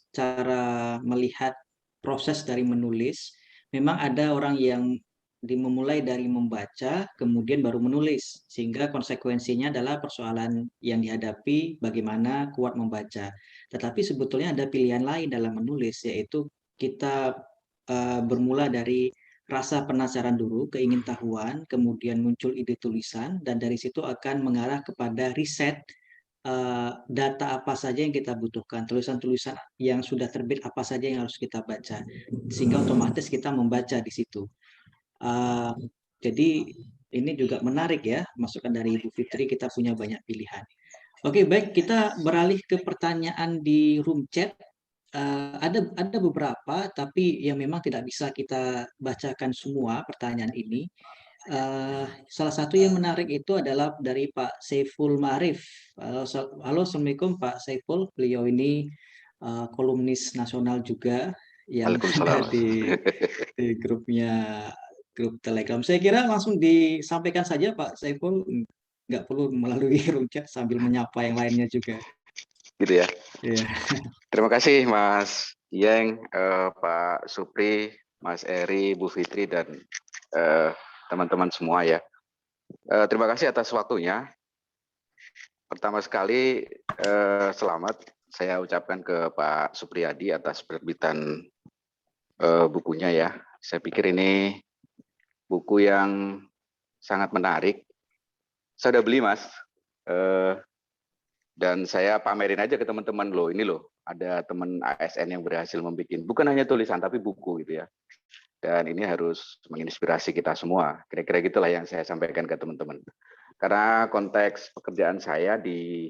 cara melihat proses dari menulis. Memang ada orang yang dimulai dari membaca, kemudian baru menulis, sehingga konsekuensinya adalah persoalan yang dihadapi bagaimana kuat membaca. Tetapi sebetulnya ada pilihan lain dalam menulis, yaitu kita bermula dari rasa penasaran dulu, keingintahuan, kemudian muncul ide tulisan, dan dari situ akan mengarah kepada riset data apa saja yang kita butuhkan, tulisan-tulisan yang sudah terbit apa saja yang harus kita baca, sehingga otomatis kita membaca di situ. Jadi ini juga menarik ya, masukan dari Ibu Fitri, kita punya banyak pilihan. Oke, baik, kita beralih ke pertanyaan di room chat. Ada beberapa, tapi yang memang tidak bisa kita bacakan semua pertanyaan ini. Salah satu yang menarik itu adalah dari Pak Saiful Ma'arif. Halo, Assalamualaikum Pak Saiful. Beliau ini kolumnis nasional juga yang ada di grupnya, grup Telegram. Saya kira langsung disampaikan saja Pak Saiful, nggak perlu melalui room chat sambil menyapa yang lainnya juga. Gitu ya. Yeah. Terima kasih Mas Yeng, Pak Supri, Mas Eri, Bu Fitri, dan teman-teman semua ya. Terima kasih atas waktunya. Pertama sekali selamat saya ucapkan ke Pak Supriyadi atas penerbitan bukunya ya. Saya pikir ini buku yang sangat menarik. Saya udah beli Mas. Dan saya pamerin aja ke teman-teman loh, ini loh ada teman ASN yang berhasil membuat bukan hanya tulisan tapi buku gitu ya. Dan ini harus menginspirasi kita semua. Kira-kira gitulah yang saya sampaikan ke teman-teman. Karena konteks pekerjaan saya di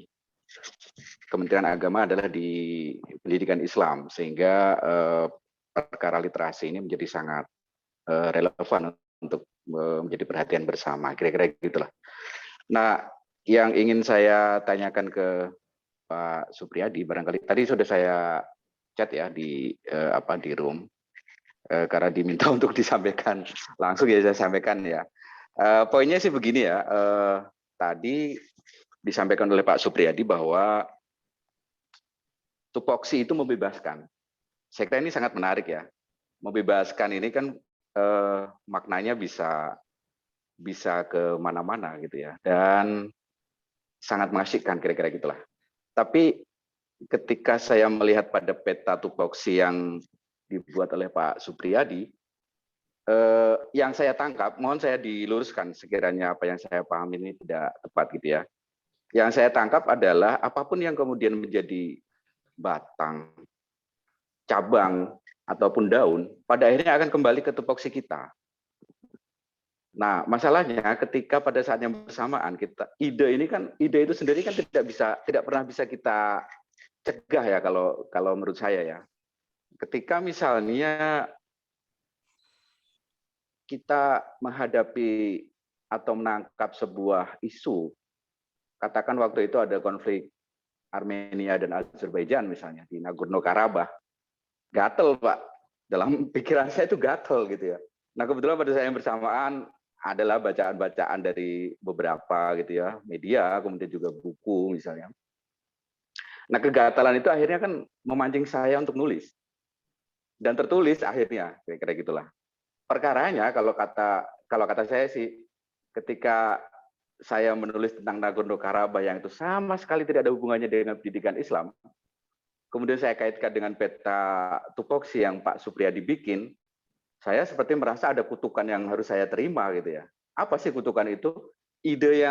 Kementerian Agama adalah di pendidikan Islam, sehingga perkara literasi ini menjadi sangat relevan untuk menjadi perhatian bersama. Kira-kira gitulah. Nah, yang ingin saya tanyakan ke Pak Supriyadi, barangkali tadi sudah saya chat ya di room, karena diminta untuk disampaikan langsung ya saya sampaikan ya. Poinnya sih begini ya, tadi disampaikan oleh Pak Supriyadi bahwa tupoksi itu membebaskan. Saya kira ini sangat menarik ya. Membebaskan ini kan maknanya bisa ke mana-mana gitu ya. Dan sangat mengasyikkan kira-kira gitulah. Tapi ketika saya melihat pada peta tupoksi yang dibuat oleh Pak Supriyadi, yang saya tangkap, mohon saya diluruskan sekiranya apa yang saya paham ini tidak tepat gitu ya. Yang saya tangkap adalah apapun yang kemudian menjadi batang, cabang, ataupun daun, pada akhirnya akan kembali ke tupoksi kita. Nah, masalahnya ketika pada saat yang bersamaan ide itu sendiri kan tidak pernah bisa kita cegah ya kalau menurut saya ya. Ketika misalnya kita menghadapi atau menangkap sebuah isu, katakan waktu itu ada konflik Armenia dan Azerbaijan misalnya di Nagorno-Karabakh, gatel Pak, dalam pikiran saya itu gatel gitu ya. Nah kebetulan pada saat yang bersamaan adalah bacaan-bacaan dari beberapa gitu ya media, kemudian juga buku misalnya. Nah kegatalan itu akhirnya kan memancing saya untuk nulis dan tertulis akhirnya, kira-kira gitulah. Perkaranya kalau kata saya sih, ketika saya menulis tentang Nagorno-Karabakh yang itu sama sekali tidak ada hubungannya dengan pendidikan Islam, kemudian saya kaitkan dengan peta tupoksi yang Pak Supriyadi bikin, saya seperti merasa ada kutukan yang harus saya terima gitu ya. Apa sih kutukan itu? Ide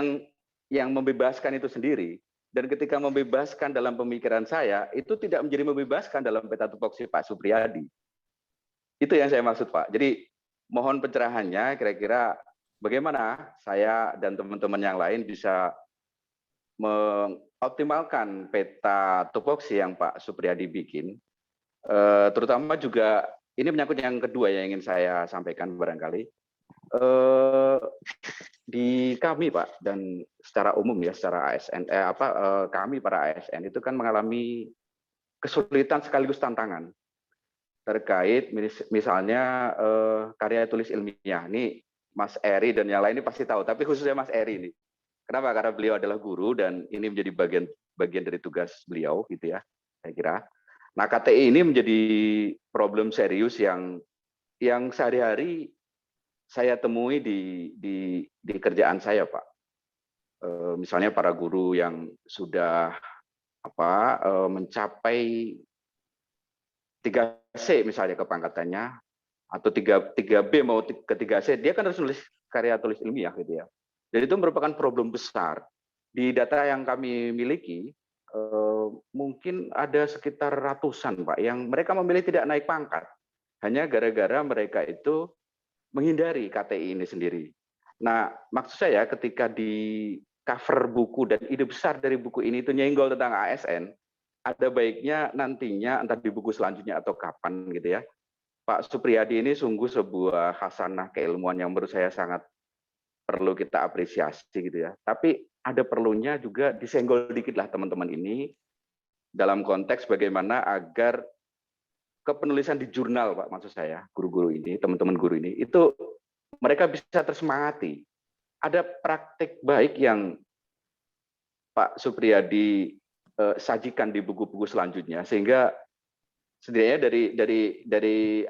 yang membebaskan itu sendiri. Dan ketika membebaskan dalam pemikiran saya, itu tidak menjadi membebaskan dalam peta tupoksi Pak Supriyadi. Itu yang saya maksud Pak. Jadi mohon pencerahannya kira-kira bagaimana saya dan teman-teman yang lain bisa mengoptimalkan peta tupoksi yang Pak Supriyadi bikin, terutama juga ini menyangkut yang kedua yang ingin saya sampaikan barangkali. Di kami Pak dan secara umum ya, secara ASN, kami para ASN itu kan mengalami kesulitan sekaligus tantangan terkait misalnya karya tulis ilmiah. Ini Mas Eri dan yang lain ini pasti tahu, tapi khususnya Mas Eri ini. Kenapa? Karena beliau adalah guru dan ini menjadi bagian dari tugas beliau gitu ya, saya kira. Nah, KTI ini menjadi problem serius yang sehari-hari saya temui di kerjaan saya, Pak. Misalnya para guru yang sudah mencapai 3C misalnya kepangkatannya, atau 3B mau ke 3C, dia kan harus nulis karya tulis ilmiah gitu ya. Dan itu merupakan problem besar. Di data yang kami miliki, mungkin ada sekitar ratusan Pak, yang mereka memilih tidak naik pangkat. Hanya gara-gara mereka itu menghindari KTI ini sendiri. Nah, maksud saya ketika di cover buku dan ide besar dari buku ini itu nyenggol tentang ASN, ada baiknya nantinya entah di buku selanjutnya atau kapan gitu ya, Pak Supriyadi ini sungguh sebuah khasanah keilmuan yang menurut saya sangat perlu kita apresiasi gitu ya. Tapi ada perlunya juga disenggol dikit lah teman-teman ini dalam konteks bagaimana agar kepenulisan di jurnal, Pak, maksud saya, guru-guru ini, teman-teman guru ini, itu mereka bisa tersemangati. Ada praktik baik yang Pak Supriyadi sajikan di buku-buku selanjutnya, sehingga setidaknya dari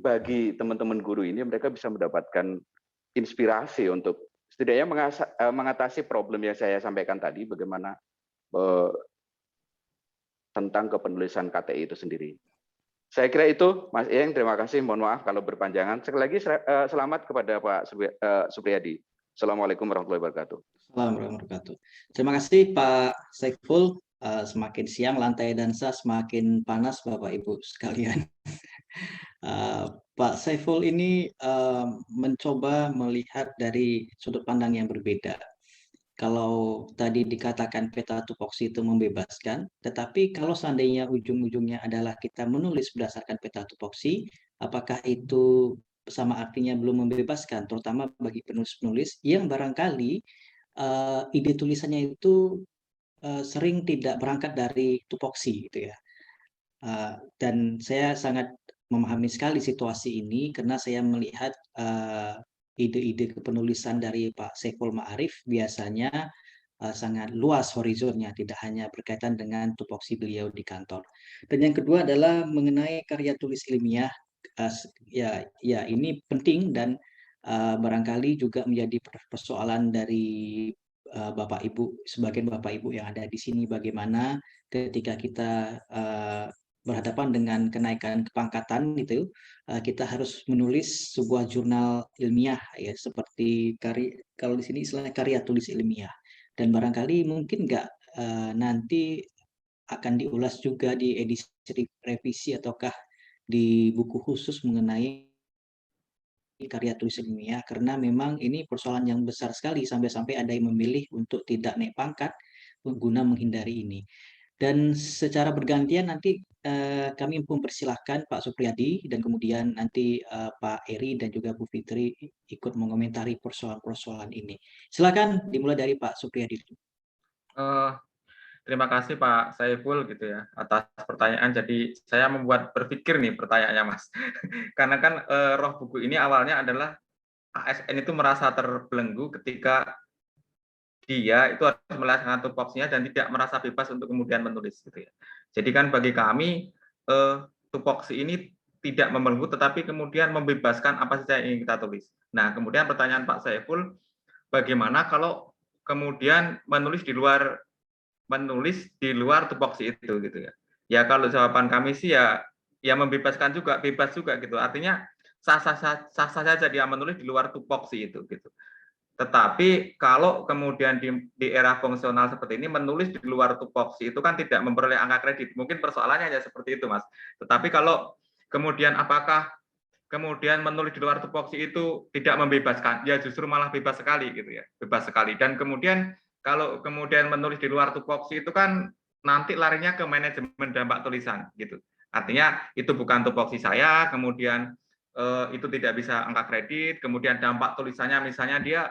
bagi teman-teman guru ini mereka bisa mendapatkan inspirasi untuk setidaknya mengatasi problem yang saya sampaikan tadi, bagaimana tentang kepenulisan KTI itu sendiri. Saya kira itu, Mas Iyeng, terima kasih. Mohon maaf kalau berpanjangan. Sekali lagi selamat kepada Pak Supriyadi. Assalamualaikum warahmatullahi wabarakatuh. Assalamualaikum warahmatullahi wabarakatuh. Terima kasih Pak Saiful. Semakin siang lantai dansa semakin panas Bapak Ibu sekalian. Pak Saiful ini mencoba melihat dari sudut pandang yang berbeda. Kalau tadi dikatakan peta tupoksi itu membebaskan, tetapi kalau seandainya ujung-ujungnya adalah kita menulis berdasarkan peta tupoksi, apakah itu sama artinya belum membebaskan, terutama bagi penulis-penulis yang barangkali ide tulisannya itu sering tidak berangkat dari tupoksi gitu ya. Dan saya sangat memahami sekali situasi ini karena saya melihat ide-ide kepenulisan dari Pak Saiful Ma'arif biasanya sangat luas horizonnya, tidak hanya berkaitan dengan tupoksi beliau di kantor. Dan yang kedua adalah mengenai karya tulis ilmiah. Ya ini penting dan barangkali juga menjadi persoalan dari Bapak Ibu, sebagian Bapak Ibu yang ada di sini, bagaimana ketika kita berhadapan dengan kenaikan kepangkatan itu, kita harus menulis sebuah jurnal ilmiah ya, seperti kalau di sini istilahnya karya tulis ilmiah. Dan barangkali mungkin nanti akan diulas juga di edisi revisi ataukah di buku khusus mengenai karya tulis ilmiah, karena memang ini persoalan yang besar sekali sampai-sampai ada yang memilih untuk tidak naik pangkat guna menghindari ini. Dan secara bergantian nanti kami mempersilahkan Pak Supriyadi dan kemudian nanti Pak Eri dan juga Bu Fitri ikut mengomentari persoalan-persoalan ini. Silakan dimulai dari Pak Supriyadi. Terima kasih Pak Saiful gitu ya atas pertanyaan. Jadi saya membuat berpikir nih pertanyaannya Mas. Karena kan roh buku ini awalnya adalah ASN itu merasa terbelenggu ketika dia itu harus melaksanakan tupoksinya dan tidak merasa bebas untuk kemudian menulis gitu ya. Jadi kan bagi kami tupoksi ini tidak membelenggu tetapi kemudian membebaskan apa saja yang ingin kita tulis. Nah, kemudian pertanyaan Pak Saiful, bagaimana kalau kemudian menulis di luar tupoksi itu gitu ya. Ya kalau jawaban kami sih ya membebaskan juga, bebas juga gitu. Artinya sah-sah saja dia menulis di luar tupoksi itu gitu. Tetapi kalau kemudian di era fungsional seperti ini menulis di luar tupoksi itu kan tidak memperoleh angka kredit. Mungkin persoalannya hanya seperti itu, Mas. Tetapi kalau kemudian apakah kemudian menulis di luar tupoksi itu tidak membebaskan? Ya justru malah bebas sekali gitu ya. Bebas sekali. Dan kemudian kalau kemudian menulis di luar tupoksi itu kan nanti larinya ke manajemen dampak tulisan gitu. Artinya itu bukan tupoksi saya, kemudian itu tidak bisa angka kredit, kemudian dampak tulisannya misalnya dia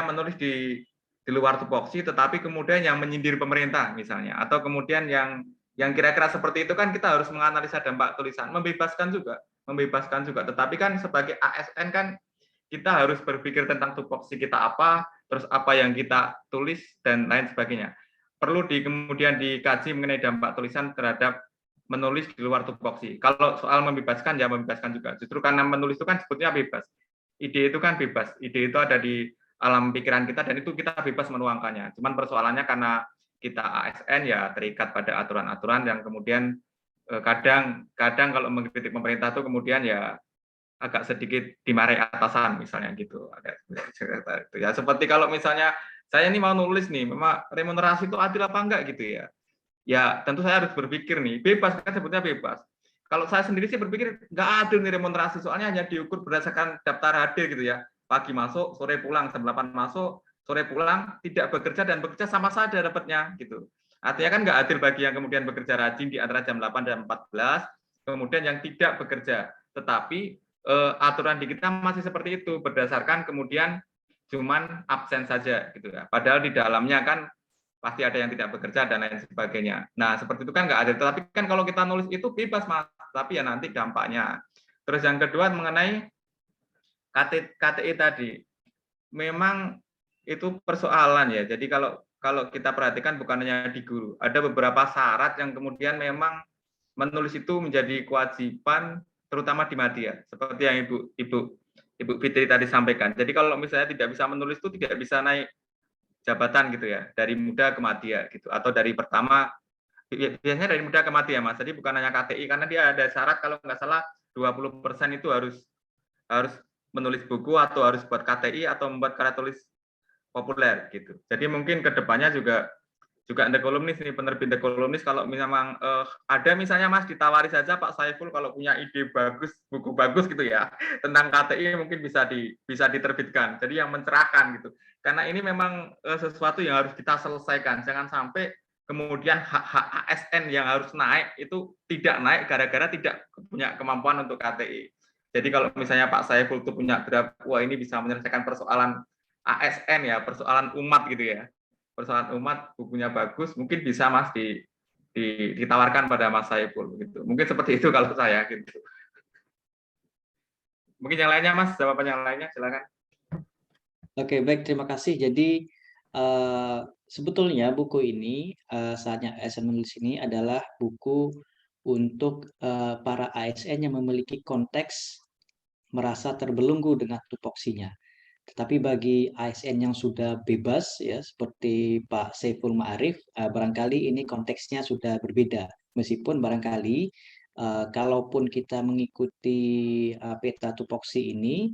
menulis di luar tupoksi tetapi kemudian yang menyindir pemerintah misalnya, atau kemudian yang kira-kira seperti itu kan kita harus menganalisa dampak tulisan, membebaskan juga, tetapi kan sebagai ASN kan kita harus berpikir tentang tupoksi kita apa, terus apa yang kita tulis dan lain sebagainya. Perlu kemudian dikaji mengenai dampak tulisan terhadap menulis di luar tupoksi. Kalau soal membebaskan ya membebaskan juga. Justru karena menulis itu kan sebetulnya bebas. Ide itu kan bebas, ide itu ada di alam pikiran kita dan itu kita bebas menuangkannya. Cuman persoalannya karena kita ASN ya terikat pada aturan-aturan yang kemudian kadang kalau mengkritik pemerintah itu kemudian ya agak sedikit dimarahi atasan misalnya gitu. Ya seperti kalau misalnya saya ini mau nulis nih, memang remunerasi itu adil apa enggak gitu ya. Ya tentu saya harus berpikir nih, bebas kan sebetulnya bebas. Kalau saya sendiri sih berpikir nggak adil nih remunerasi, soalnya hanya diukur berdasarkan daftar hadir gitu ya. Pagi masuk, sore pulang, jam 8 masuk, sore pulang, tidak bekerja dan bekerja sama saja dapatnya gitu. Artinya kan nggak adil bagi yang kemudian bekerja rajin di antara jam 8 dan 14, kemudian yang tidak bekerja. Tetapi aturan di kita masih seperti itu, berdasarkan kemudian cuman absen saja gitu ya. Padahal di dalamnya kan pasti ada yang tidak bekerja dan lain sebagainya. Nah, seperti itu kan nggak ada. Tapi kan kalau kita nulis itu bebas, Mas. Tapi ya nanti dampaknya. Terus yang kedua mengenai KTI tadi. Memang itu persoalan ya. Jadi kalau kita perhatikan bukan hanya di guru. Ada beberapa syarat yang kemudian memang menulis itu menjadi kewajiban terutama di media. Seperti yang Ibu Fitri tadi sampaikan. Jadi kalau misalnya tidak bisa menulis itu tidak bisa naik jabatan gitu ya, dari muda ke madya gitu, atau dari pertama, biasanya dari muda ke madya Mas, jadi bukan hanya KTI, karena dia ada syarat kalau nggak salah 20% itu harus menulis buku atau harus buat KTI atau membuat karya tulis populer gitu. Jadi mungkin kedepannya juga ada kolumnis nih, penerbit kolumnis, kalau memang ada misalnya Mas ditawari saja Pak Saiful kalau punya ide bagus, buku bagus gitu ya tentang KTI mungkin bisa diterbitkan. Jadi yang mencerahkan gitu. Karena ini memang sesuatu yang harus kita selesaikan. Jangan sampai kemudian hak ASN yang harus naik itu tidak naik gara-gara tidak punya kemampuan untuk KTI. Jadi kalau misalnya Pak Saiful itu punya draft, wah ini bisa menyelesaikan persoalan ASN ya, persoalan umat gitu ya. Persoalan umat, bukunya bagus, mungkin bisa Mas ditawarkan pada Mas Saiful gitu. Mungkin seperti itu kalau saya gitu. Mungkin yang lainnya Mas, jawaban yang lainnya silakan. Oke, baik, terima kasih. Jadi sebetulnya buku ini saatnya ASN menulis ini adalah buku untuk para ASN yang memiliki konteks merasa terbelenggu dengan tupoksinya. Tetapi bagi ASN yang sudah bebas, ya seperti Pak Saiful Ma'arif, barangkali ini konteksnya sudah berbeda. Meskipun barangkali kalaupun kita mengikuti peta tupoksi ini,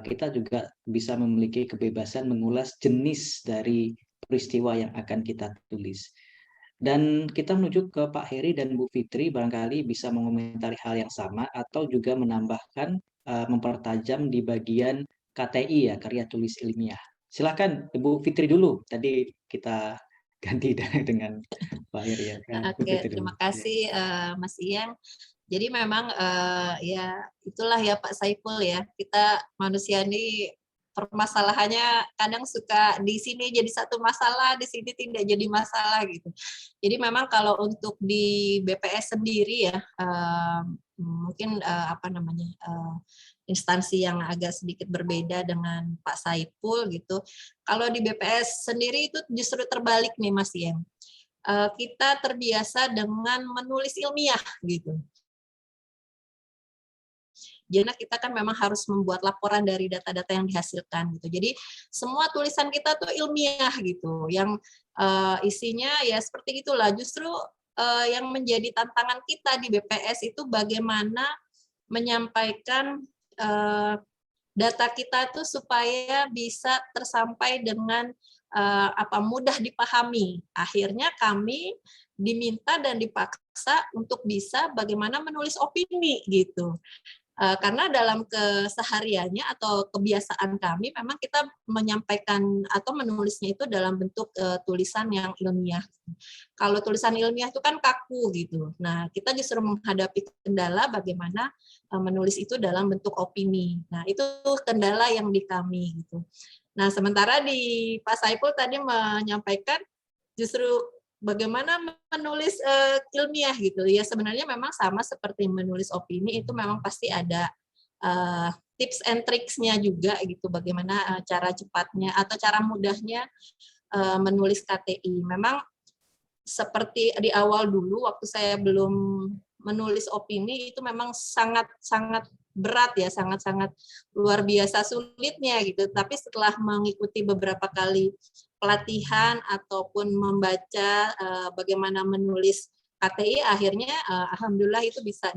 kita juga bisa memiliki kebebasan mengulas jenis dari peristiwa yang akan kita tulis. Dan kita menuju ke Pak Heri dan Bu Fitri, barangkali bisa mengomentari hal yang sama atau juga menambahkan, mempertajam di bagian KTI ya, karya tulis ilmiah. Silakan Ibu Fitri dulu. Tadi kita ganti dengan Pak Heri ya. Oke, terima kasih Mas Iyang. Jadi memang ya itulah ya Pak Saiful ya, kita manusia ini permasalahannya kadang suka di sini jadi satu masalah, di sini tidak jadi masalah gitu. Jadi memang kalau untuk di BPS sendiri ya, mungkin apa namanya, instansi yang agak sedikit berbeda dengan Pak Saiful gitu. Kalau di BPS sendiri itu justru terbalik nih Mas Iyang. Kita terbiasa dengan menulis ilmiah gitu. Jadi kita kan memang harus membuat laporan dari data-data yang dihasilkan gitu. Jadi semua tulisan kita tuh ilmiah gitu, yang isinya ya seperti itulah. Justru yang menjadi tantangan kita di BPS itu bagaimana menyampaikan data kita tuh supaya bisa tersampai dengan mudah dipahami. Akhirnya kami diminta dan dipaksa untuk bisa bagaimana menulis opini gitu. Karena dalam kesehariannya atau kebiasaan kami memang kita menyampaikan atau menulisnya itu dalam bentuk tulisan yang ilmiah. Kalau tulisan ilmiah itu kan kaku gitu. Nah, kita justru menghadapi kendala bagaimana menulis itu dalam bentuk opini. Nah, itu kendala yang di kami gitu. Nah, sementara di Pak Saiful tadi menyampaikan justru bagaimana menulis ilmiah gitu ya, sebenarnya memang sama seperti menulis opini, itu memang pasti ada tips and tricksnya juga gitu, bagaimana cara cepatnya atau cara mudahnya menulis KTI. Memang seperti di awal dulu waktu saya belum menulis opini itu memang sangat berat ya, sangat luar biasa sulitnya gitu. Tapi setelah mengikuti beberapa kali pelatihan ataupun membaca bagaimana menulis KTI, akhirnya alhamdulillah itu bisa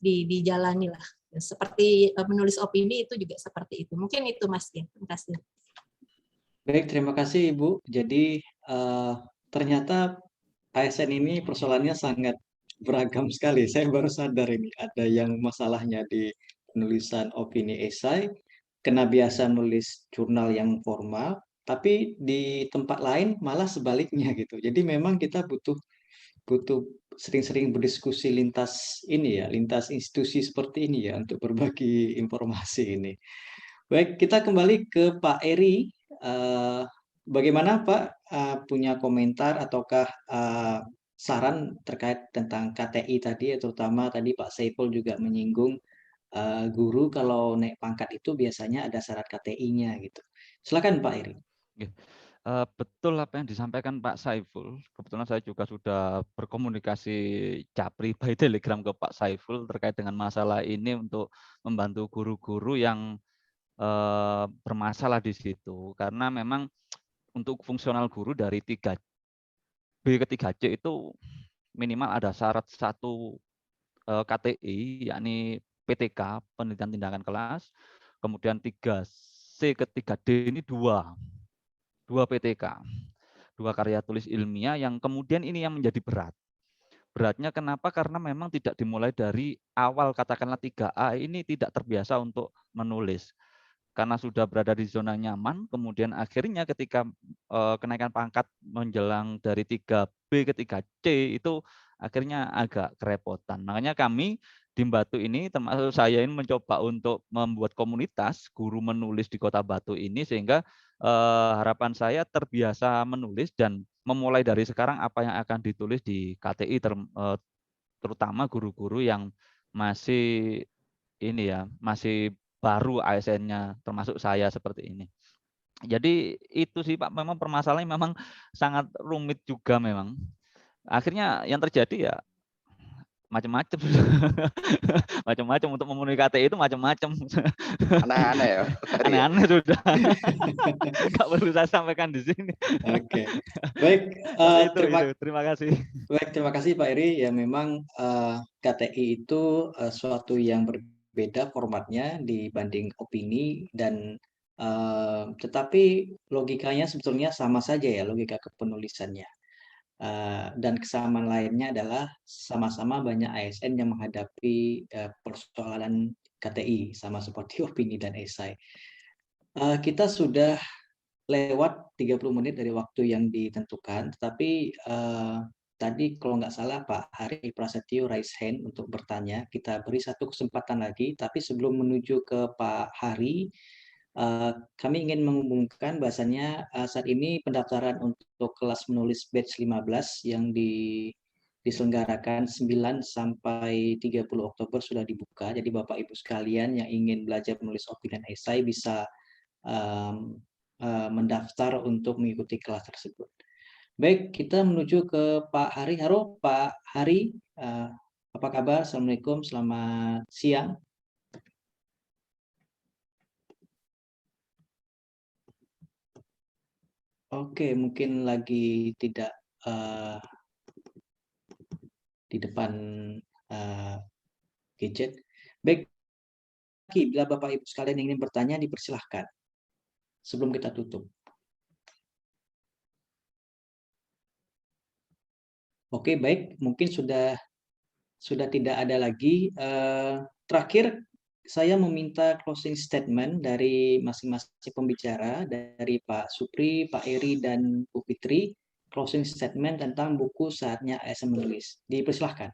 dijalani lah. Seperti menulis opini itu juga seperti itu. Mungkin itu Mas ya. Terima kasih. Baik, terima kasih Ibu. Jadi ternyata ASN ini persoalannya sangat beragam sekali. Saya baru sadar ini ada yang masalahnya di penulisan opini esai, kena biasa nulis jurnal yang formal, tapi di tempat lain malah sebaliknya gitu. Jadi memang kita butuh sering-sering berdiskusi lintas ini ya, lintas institusi seperti ini ya untuk berbagi informasi ini. Baik, kita kembali ke Pak Eri. Bagaimana Pak punya komentar ataukah saran terkait tentang KTI tadi, terutama tadi Pak Saiful juga menyinggung guru kalau naik pangkat itu biasanya ada syarat KTI-nya gitu. Silakan Pak Eri. Betul apa yang disampaikan Pak Saiful. Kebetulan saya juga sudah berkomunikasi japri by telegram ke Pak Saiful terkait dengan masalah ini untuk membantu guru-guru yang bermasalah di situ. Karena memang untuk fungsional guru dari 3B ke 3C itu minimal ada syarat 1 KTI, yakni PTK, penelitian tindakan kelas. Kemudian 3C ke 3D ini 2 PTK, 2 karya tulis ilmiah yang kemudian ini yang menjadi berat. Beratnya kenapa? Karena memang tidak dimulai dari awal, katakanlah 3A ini tidak terbiasa untuk menulis. Karena sudah berada di zona nyaman, kemudian akhirnya ketika kenaikan pangkat menjelang dari 3B ke 3C itu akhirnya agak kerepotan. Makanya kami di Batu ini, termasuk saya ini mencoba untuk membuat komunitas guru menulis di Kota Batu ini, sehingga harapan saya terbiasa menulis dan memulai dari sekarang apa yang akan ditulis di KTI, terutama guru-guru yang masih ini ya, masih baru ASN-nya, termasuk saya seperti ini. Jadi itu sih Pak, memang permasalahannya memang sangat rumit juga memang. Akhirnya yang terjadi ya macam-macam. Macam-macam untuk memenuhi KTI itu macam-macam. Aneh-aneh ya. Aneh-aneh sudah. Nggak perlu saya sampaikan di sini. Oke. Baik, terima kasih. Baik, terima kasih Pak Eri. Ya memang KTI itu suatu yang berbeda formatnya dibanding opini dan tetapi logikanya sebetulnya sama saja ya, logika kepenulisannya. Dan kesamaan lainnya adalah sama-sama banyak ASN yang menghadapi persoalan KTI sama seperti opini dan esai. Kita sudah lewat 30 menit dari waktu yang ditentukan, tetapi tadi kalau nggak salah Pak Hari Prasetyo raise hand untuk bertanya. Kita beri satu kesempatan lagi, tapi sebelum menuju ke Pak Hari, kami ingin mengumumkan bahwasannya saat ini pendaftaran untuk kelas menulis batch 15 yang diselenggarakan 9 sampai 30 Oktober sudah dibuka. Jadi Bapak Ibu sekalian yang ingin belajar menulis opini dan esai bisa mendaftar untuk mengikuti kelas tersebut. Baik, kita menuju ke Pak Hari. Halo Pak Hari, apa kabar? Assalamualaikum, selamat siang. Oke, mungkin lagi tidak di depan gadget. Baik, bila Bapak Ibu sekalian ingin bertanya, dipersilahkan sebelum kita tutup. Oke, baik, mungkin sudah tidak ada lagi. Terakhir, saya meminta closing statement dari masing-masing pembicara, dari Pak Supri, Pak Eri, dan Bu Fitri, closing statement tentang buku Saatnya ASN Menulis. Dipersilahkan.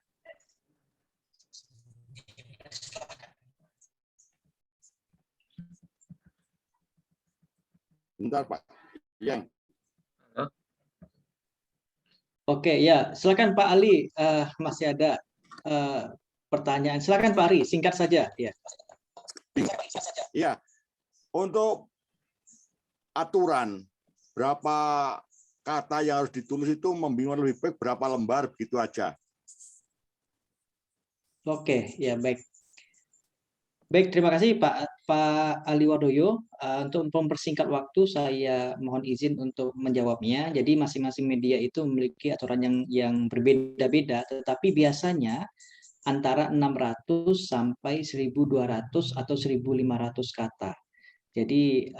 Bentar Pak. Yang. Oke, ya, silakan Pak Ali. Masih ada pertanyaan. Silakan Pak Ari, singkat saja. Ya. Ya, untuk aturan berapa kata yang harus ditulis itu membingungkan lebih baik berapa lembar begitu aja. Oke, ya baik. Baik, terima kasih Pak Ali Wadoyo. Untuk mempersingkat waktu, saya mohon izin untuk menjawabnya. Jadi masing-masing media itu memiliki aturan yang berbeda-beda, tetapi biasanya antara 600 sampai 1.200 atau 1.500 kata. Jadi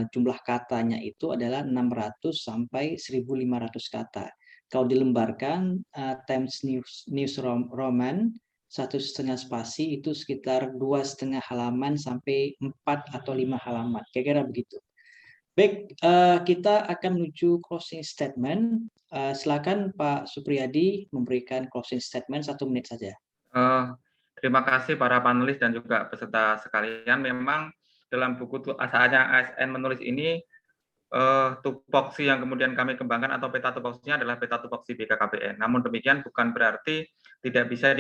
jumlah katanya itu adalah 600 sampai 1.500 kata. Kalau dilembarkan Times News Roman 1,5 spasi itu sekitar 2,5 halaman sampai 4 atau 5 halaman. Kira-kira begitu. Baik, kita akan menuju closing statement. Silakan Pak Supriyadi memberikan closing statement 1 menit saja. Terima kasih para panelis dan juga peserta sekalian. Memang dalam buku Saatnya ASN Menulis ini tupoksi yang kemudian kami kembangkan atau peta tupoksinya adalah peta tupoksi BKKBN. Namun demikian bukan berarti tidak bisa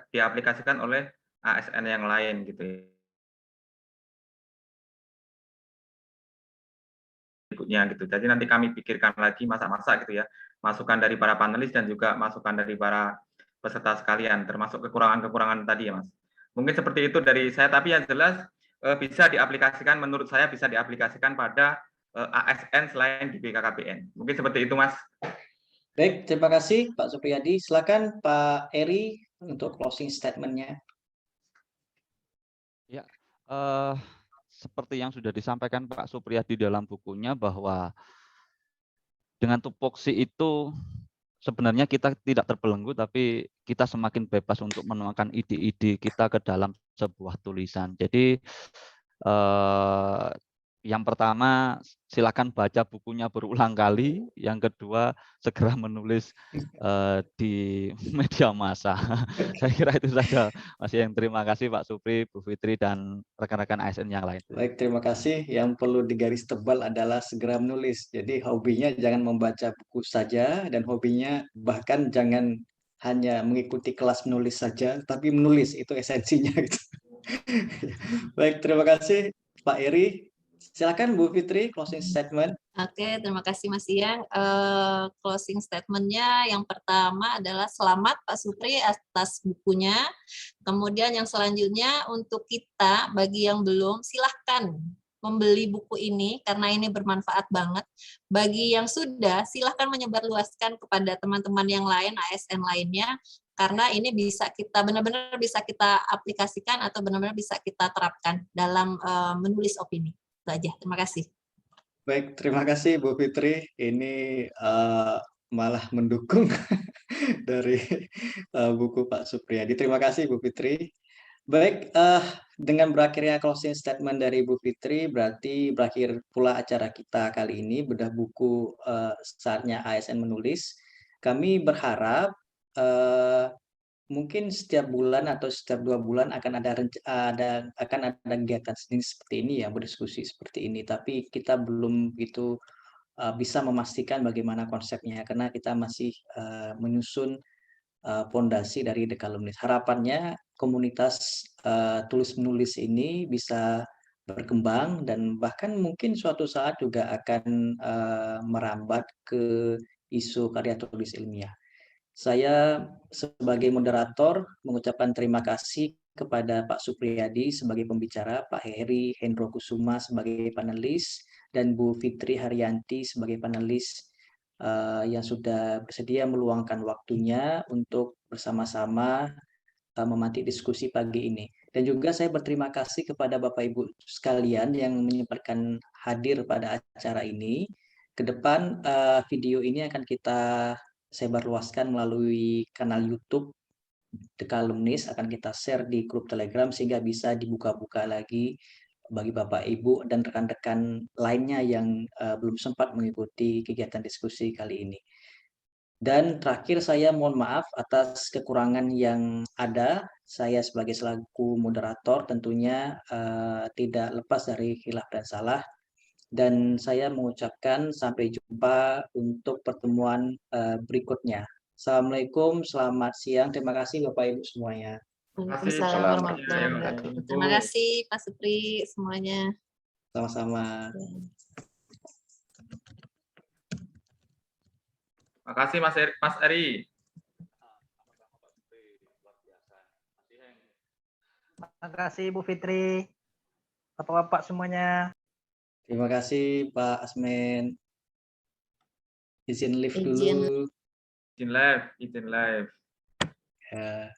diaplikasikan oleh ASN yang lain gitu ya. Berikutnya gitu. Jadi nanti kami pikirkan lagi masa-masa gitu ya, masukan dari para panelis dan juga masukan dari para peserta sekalian, termasuk kekurangan-kekurangan tadi ya Mas. Mungkin seperti itu dari saya, tapi yang jelas bisa diaplikasikan, menurut saya bisa diaplikasikan pada ASN selain di BKKBN. Mungkin seperti itu Mas. Baik, terima kasih Pak Supriyadi. Silakan Pak Eri untuk closing statement-nya. Ya, seperti yang sudah disampaikan Pak Supriyadi dalam bukunya bahwa dengan tupoksi itu sebenarnya kita tidak terbelenggu, tapi kita semakin bebas untuk menuangkan ide-ide kita ke dalam sebuah tulisan. Jadi yang pertama, silakan baca bukunya berulang kali. Yang kedua, segera menulis di media massa. Saya kira itu saja, Mas Yang. Terima kasih Pak Supri, Bu Fitri, dan rekan-rekan ASN yang lain. Baik, terima kasih. Yang perlu digaris tebal adalah segera menulis. Jadi hobinya jangan membaca buku saja, dan hobinya bahkan jangan hanya mengikuti kelas menulis saja, tapi menulis, itu esensinya. Gitu. Baik, terima kasih Pak Eri. Silakan Bu Fitri, closing statement. Oke, terima kasih Mas Yang. Closing statement-nya yang pertama adalah selamat Pak Supri atas bukunya. Kemudian yang selanjutnya untuk kita, bagi yang belum, silahkan membeli buku ini karena ini bermanfaat banget. Bagi yang sudah, silahkan menyebarluaskan kepada teman-teman yang lain, ASN lainnya, karena ini bisa kita benar-benar bisa kita aplikasikan atau benar-benar bisa kita terapkan dalam menulis opini. Itu aja. Terima kasih. Baik, terima kasih Bu Fitri. Ini malah mendukung dari buku Pak Supriyadi. Terima kasih Bu Fitri. Baik, dengan berakhirnya closing statement dari Bu Fitri, berarti berakhir pula acara kita kali ini, bedah buku saatnya ASN menulis. Kami berharap mungkin setiap bulan atau setiap 2 bulan akan ada kegiatan seperti ini ya, berdiskusi seperti ini. Tapi kita belum begitu bisa memastikan bagaimana konsepnya karena kita masih menyusun pondasi dari Dekalumnis. Harapannya komunitas tulis-menulis ini bisa berkembang dan bahkan mungkin suatu saat juga akan merambat ke isu karya tulis ilmiah. Saya sebagai moderator mengucapkan terima kasih kepada Pak Supriyadi sebagai pembicara, Pak Heri Hendro Kusuma sebagai panelis, dan Bu Fitri Haryanti sebagai panelis yang sudah bersedia meluangkan waktunya untuk bersama-sama memantik diskusi pagi ini. Dan juga saya berterima kasih kepada Bapak Ibu sekalian yang menyempatkan hadir pada acara ini. Ke depan video ini akan kita sebarluaskan melalui kanal YouTube Dekalumnis, akan kita share di grup Telegram sehingga bisa dibuka-buka lagi bagi Bapak Ibu dan rekan-rekan lainnya yang belum sempat mengikuti kegiatan diskusi kali ini. Dan terakhir saya mohon maaf atas kekurangan yang ada. Saya sebagai selaku moderator tentunya tidak lepas dari khilaf dan salah. Dan saya mengucapkan sampai jumpa untuk pertemuan berikutnya. Assalamualaikum, selamat siang. Terima kasih Bapak Ibu semuanya. Waalaikumsalam warahmatullahi wabarakatuh. Terima kasih Pak Supri semuanya. Sama-sama. Terima kasih Mas Eri. Terima kasih Bu Fitri, Bapak-bapak semuanya. Terima kasih Pak Asmen. Izin live dulu. Izin live. Ya.